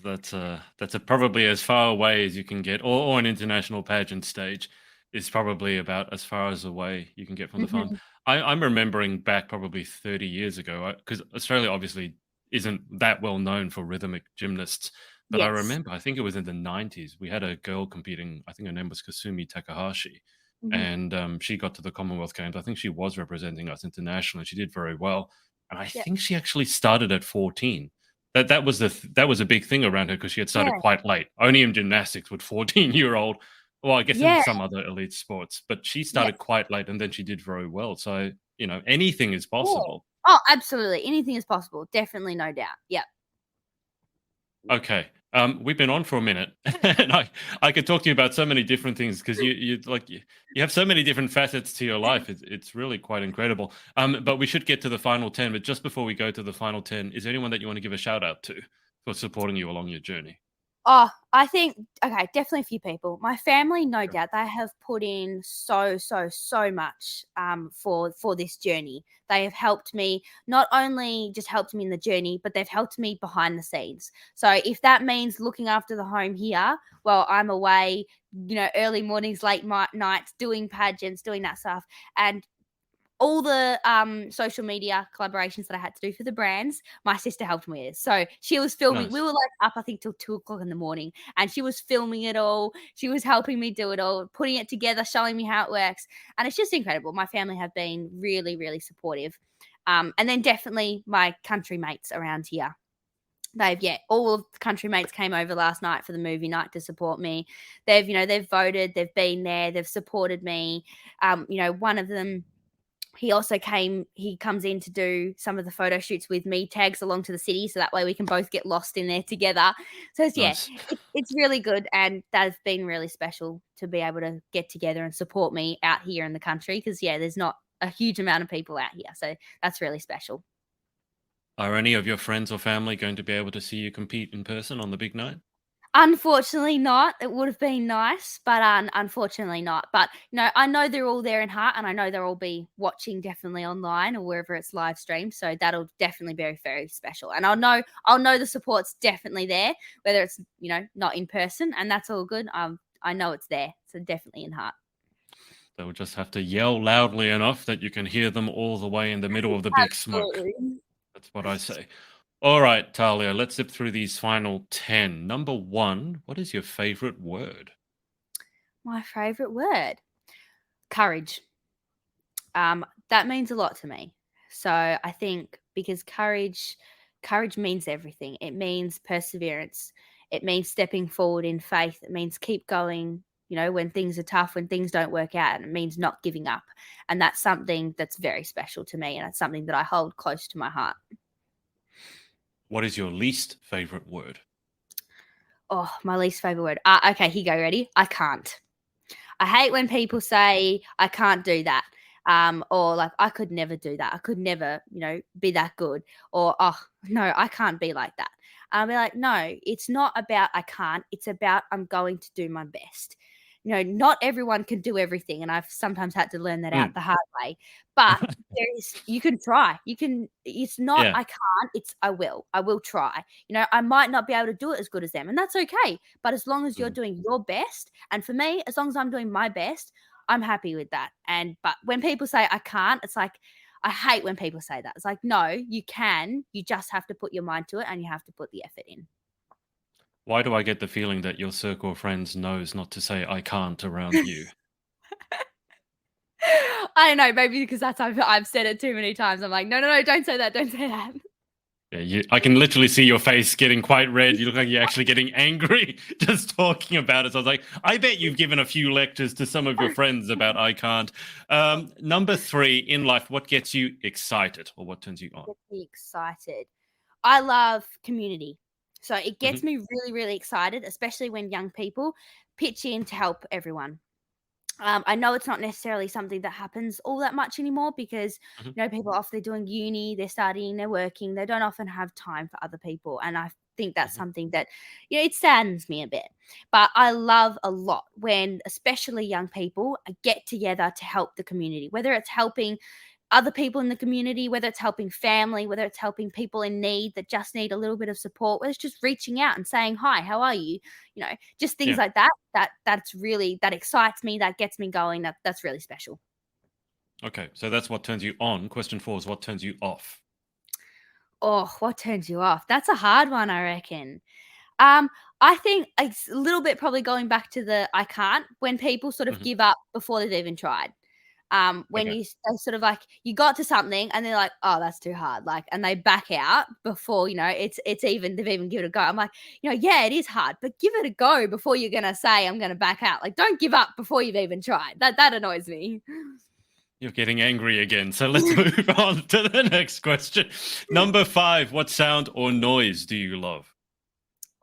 That's probably as far away as you can get, or an international pageant stage is probably about as far as away you can get from the farm. Mm-hmm. I'm remembering back probably 30 years ago, because Australia obviously isn't that well known for rhythmic gymnasts. But I Yes. remember, I think it was in the 90s, we had a girl competing. I think her name was Kasumi Takahashi, Mm-hmm. and she got to the Commonwealth Games. I think she was representing us internationally. She did very well, and I Yep. think she actually started at 14. That was that was a big thing around her because she had started Yeah. quite late. Only in gymnastics would 14-year-old. Well, I guess in Yeah. some other elite sports, but she Yeah. started quite late, and then she did very well. So anything is Yeah. possible. Oh, absolutely. Anything is possible. Definitely, no doubt. Yep. Okay. We've been on for a minute, and I could talk to you about so many different things because you have so many different facets to your life. It's really quite incredible. But we should get to the final 10. But just before we go to the final 10, is there anyone that you want to give a shout out to for supporting you along your journey? Oh, I think, okay, definitely a few people. My family, no Sure. doubt, they have put in so, so, so much for this journey. They have helped me, not only just helped me in the journey, but they've helped me behind the scenes. So if that means looking after the home here, well, I'm away, early mornings, late nights, doing pageants, doing that stuff. And all the social media collaborations that I had to do for the brands, my sister helped me with. So she was filming. We Nice. were like up, I think, till 2 o'clock in the morning, and she was filming it all. She was helping me do it all, putting it together, showing me how it works, and it's just incredible. My family have been really, really supportive, and then definitely my country mates around here. All of the country mates came over last night for the movie night to support me. They've voted, they've been there, they've supported me. One of them he also he comes in to do some of the photo shoots with me, tags along to the city, so that way we can both get lost in there together. So Nice. it's really good, and that's been really special to be able to get together and support me out here in the country, because there's not a huge amount of people out here, so that's really special. Are any of your friends or family going to be able to see you compete in person on the big night? Unfortunately not. It would have been nice, but unfortunately not. But I know they're all there in heart, and I know they'll all be watching definitely online or wherever it's live streamed. So that'll definitely be very, very special. And I'll know the support's definitely there, whether it's not in person, and that's all good. I know it's there, so definitely in heart. They'll just have to yell loudly enough that you can hear them all the way in the middle of the big smoke. Absolutely. That's what I say. All right, Talia, let's zip through these final 10. Number 1, what is your favorite word? My favorite word, courage. That means a lot to me. So I think because courage means everything. It means perseverance. It means stepping forward in faith. It means keep going, when things are tough, when things don't work out. And it means not giving up. And that's something that's very special to me. And it's something that I hold close to my heart. What is your least favorite word? Oh, my least favorite word. Okay, here you go. Ready? I can't. I hate when people say I can't do that. Or like I could never do that. I could never, be that good. Or oh no, I can't be like that. I'll be like, no, it's not about I can't. It's about I'm going to do my best. Not everyone can do everything, and I've sometimes had to learn that out the hard way. But you can try. You can. It's not Yeah. I can't. It's I will. I will try. I might not be able to do it as good as them, and that's okay. But as long as you're doing your best, and for me, as long as I'm doing my best, I'm happy with that. But when people say I can't, it's like I hate when people say that. It's like, no, you can. You just have to put your mind to it, and you have to put the effort in. Why do I get the feeling that your circle of friends knows not to say I can't around you? I don't know, maybe because I've said it too many times. I'm like, no, no, no, don't say that, don't say that. Yeah, I can literally see your face getting quite red. You look like you're actually getting angry just talking about it. So I was like, I bet you've given a few lectures to some of your friends about I can't. Number 3, in life, what gets you excited or what turns you on? Get me excited. I love community. So it gets Mhm, me really, really excited, especially when young people pitch in to help everyone. I know it's not necessarily something that happens all that much anymore because mhm, people are often doing uni, they're studying, they're working, they don't often have time for other people, and I think that's mhm. something that it saddens me a bit. But I love a lot when, especially young people, get together to help the community, whether it's helping other people in the community, whether it's helping family, whether it's helping people in need that just need a little bit of support, whether it's just reaching out and saying, hi, how are you? Just things Yeah. like that. That excites me, that gets me going. That's really special. Okay. So that's what turns you on. Question 4 is what turns you off. Oh, what turns you off? That's a hard one, I reckon. Um, I think it's a little bit probably going back to the I can't, when people sort of Mhm, give up before they've even tried. When okay. they sort of like you got to something and they're like, oh, that's too hard, like, and they back out before it's even they've even given it a go. I'm like, yeah, it is hard, but give it a go before you're gonna say I'm gonna back out. Like, don't give up before you've even tried. That annoys me. You're getting angry again. So let's move on to the next question. Number 5, what sound or noise do you love?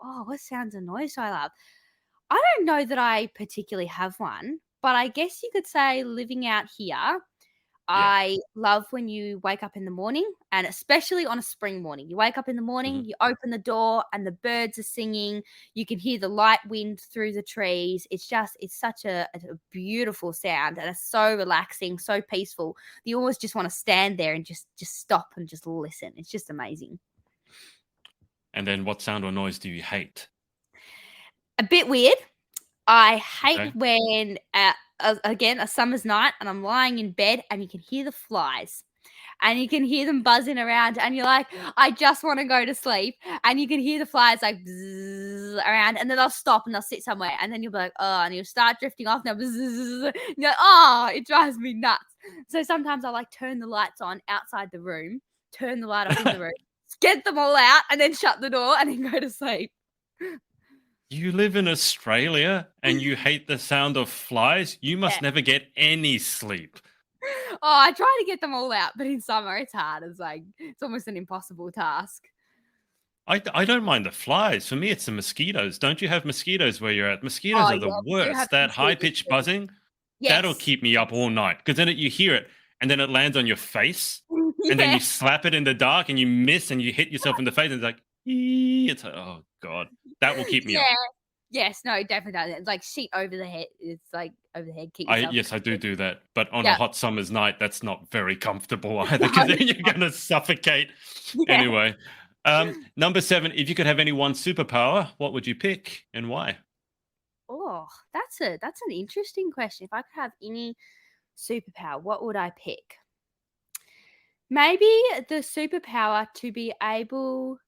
Oh, what sounds and noise do I love? I don't know that I particularly have one, but I guess you could say living out here, Yeah. I love when you wake up in the morning, and especially on a spring morning. You wake up in the morning, Mhm. you open the door, and the birds are singing. You can hear the light wind through the trees. It's such a beautiful sound, and it's so relaxing, so peaceful. You always just want to stand there and just stop and just listen. It's just amazing. And then what sound or noise do you hate? A bit weird. I hate Okay. when, again, a summer's night and I'm lying in bed and you can hear the flies and you can hear them buzzing around and you're like, I just want to go to sleep. And you can hear the flies like bzzz around and then they'll stop and they'll sit somewhere and then you'll be like, oh, and you'll start drifting off. Now, bzzz, and you're like, oh, it drives me nuts. So sometimes I like turn the lights on outside the room, turn the light off in the room, get them all out and then shut the door and then go to sleep. You live in Australia and you hate the sound of flies? You Yeah. must never get any sleep. Oh, I try to get them all out, but in summer it's hard. It's like it's almost an impossible task. I don't mind the flies. For me, it's the mosquitoes. Don't you have mosquitoes where you're at? Mosquitoes Oh are the yeah, we do have worst. That high mosquitoes pitched too. buzzing, that'll Yes. keep me up all night because then you hear it and then it lands on your face and then Yeah. you slap it in the dark and you miss and you hit yourself in the face and it's like, "Ee," it's like, oh God, that will keep me up. Yeah. Yes, no, definitely. It's like sheet over the head. It's like over the head. Keep I yourself Yes, I covered. do that, but on a Yeah. hot summer's night, that's not very comfortable either because No, then it's you're not. gonna suffocate. Yeah. Anyway, number 7, if you could have any one superpower, what would you pick and why? Oh, that's an interesting question. If I could have any superpower, what would I pick? Maybe the superpower to be able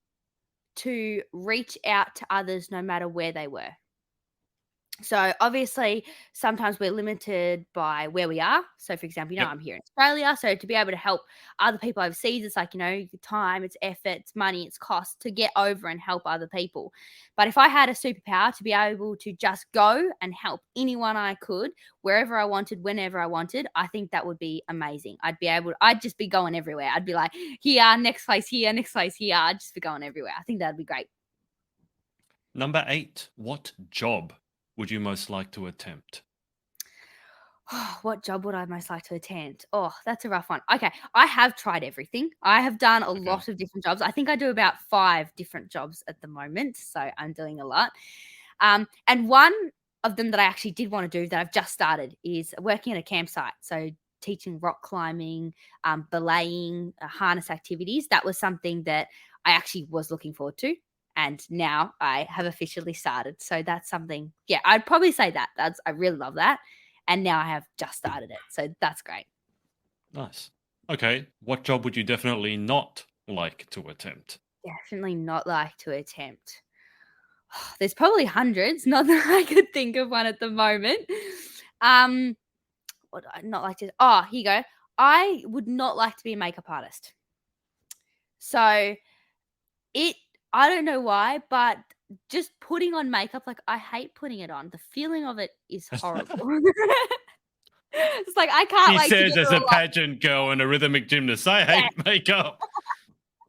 to reach out to others no matter where they were. So obviously, sometimes we're limited by where we are. So, for example, Yep. I'm here in Australia. So to be able to help other people overseas, it's like, time, it's effort, it's money, it's cost to get over and help other people. But if I had a superpower to be able to just go and help anyone I could, wherever I wanted, whenever I wanted, I think that would be amazing. I'd just be going everywhere. I'd be like, here, next place here, next place here. I'd just be going everywhere. I think that'd be great. Number 8, what job would you most like to attempt? What job would I most like to attempt? Oh, that's a rough one. Okay, I have tried everything. I have done a Okay. lot of different jobs. I think I do about 5 different jobs at the moment, so I'm doing a lot. And one of them that I actually did want to do that I've just started is working at a campsite. So teaching rock climbing, belaying, harness activities. That was something that I actually was looking forward to. And now I have officially started. So that's something, yeah, I'd probably say I really love that. And now I have just started it. So that's great. Nice. Okay, what job would you definitely not like to attempt? Definitely not like to attempt. There's probably hundreds, not that I could think of one at the moment. What do I not like to? Oh, here you go. I would not like to be a makeup artist. So it, I don't know why, but just putting on makeup, like I hate putting it on. The feeling of it is horrible. It's like I can't He like says together as a all. pageant girl and a rhythmic gymnast, I hate makeup.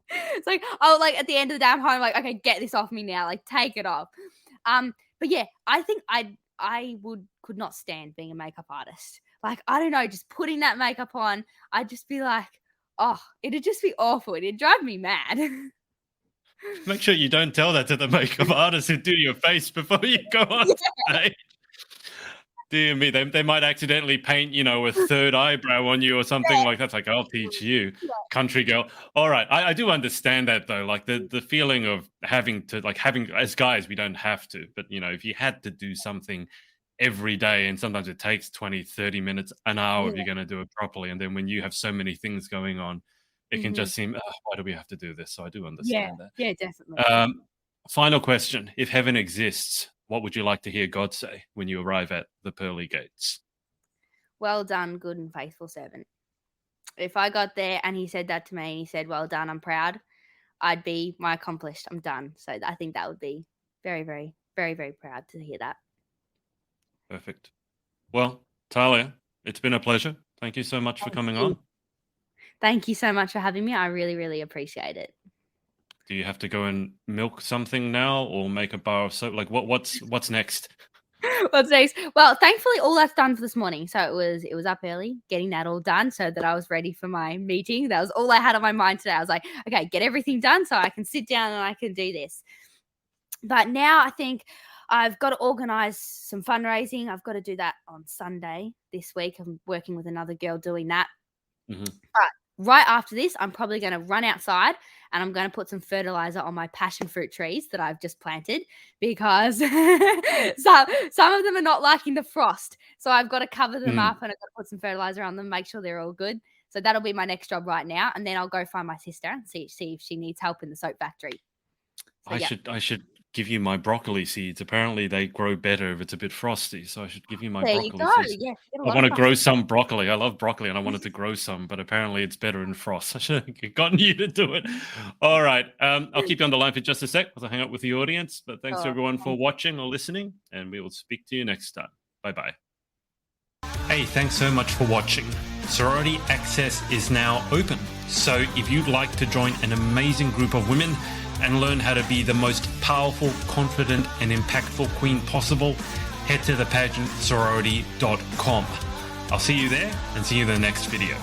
It's like, oh, like at the end of the day, I'm home, like, okay, get this off me now, like take it off. But yeah, I think could not stand being a makeup artist. Like, I don't know, just putting that makeup on, I'd just be like, oh, it'd just be awful. It'd drive me mad. Make sure you don't tell that to the makeup artist who do your face before you go on stage. Dear me, they might accidentally paint, a third eyebrow on you or something like that. It's like, I'll teach you, country girl. All right, I do understand that though. Like the feeling of having as guys, we don't have to, but if you had to do something every day and sometimes it takes 20, 30 minutes, an hour Yeah. if you're going to do it properly. And then when you have so many things going on, it can Mhm. just seem, oh, why do we have to do this? So I do Yeah. understand that. Yeah, definitely. Final question. If heaven exists, what would you like to hear God say when you arrive at the pearly gates? Well done, good and faithful servant. If I got there and he said that to me and he said, well done, I'm proud, I'd be my accomplished. I'm done. So I think that would be very, very, very, very proud to hear that. Perfect. Well, Talia, it's been a pleasure. Thank you so much for coming on. Thank you so much for having me. I really, really appreciate it. Do you have to go and milk something now or make a bar of soap? Like what's next? What's next? Well, thankfully all that's done for this morning. So it was up early, getting that all done so that I was ready for my meeting. That was all I had on my mind today. I was like, okay, get everything done so I can sit down and I can do this. But now I think I've got to organize some fundraising. I've got to do that on Sunday this week. I'm working with another girl doing that. Mm-hmm. But right after this, I'm probably going to run outside and I'm going to put some fertilizer on my passion fruit trees that I've just planted because some of them are not liking the frost. So I've got to cover them up and I've got to put some fertilizer on them, make sure they're all good. So that'll be my next job right now. And then I'll go find my sister and see if she needs help in the soap factory. So, I should give you my broccoli seeds. Apparently they grow better if it's a bit frosty. So I should give you my there broccoli you go. seeds. Yeah, I want to grow some broccoli. I love broccoli and I wanted to grow some, but apparently it's better in frost. I should have gotten you to do it. All right. I'll keep you on the line for just a sec as I hang out with the audience. But thanks to everyone for watching or listening, and we will speak to you next time. Bye-bye. Hey, thanks so much for watching. sorority access is now open. So if you'd like to join an amazing group of women and learn how to be the most powerful, confident, and impactful queen possible, head to thepageantsorority.com. I'll see you there and see you in the next video.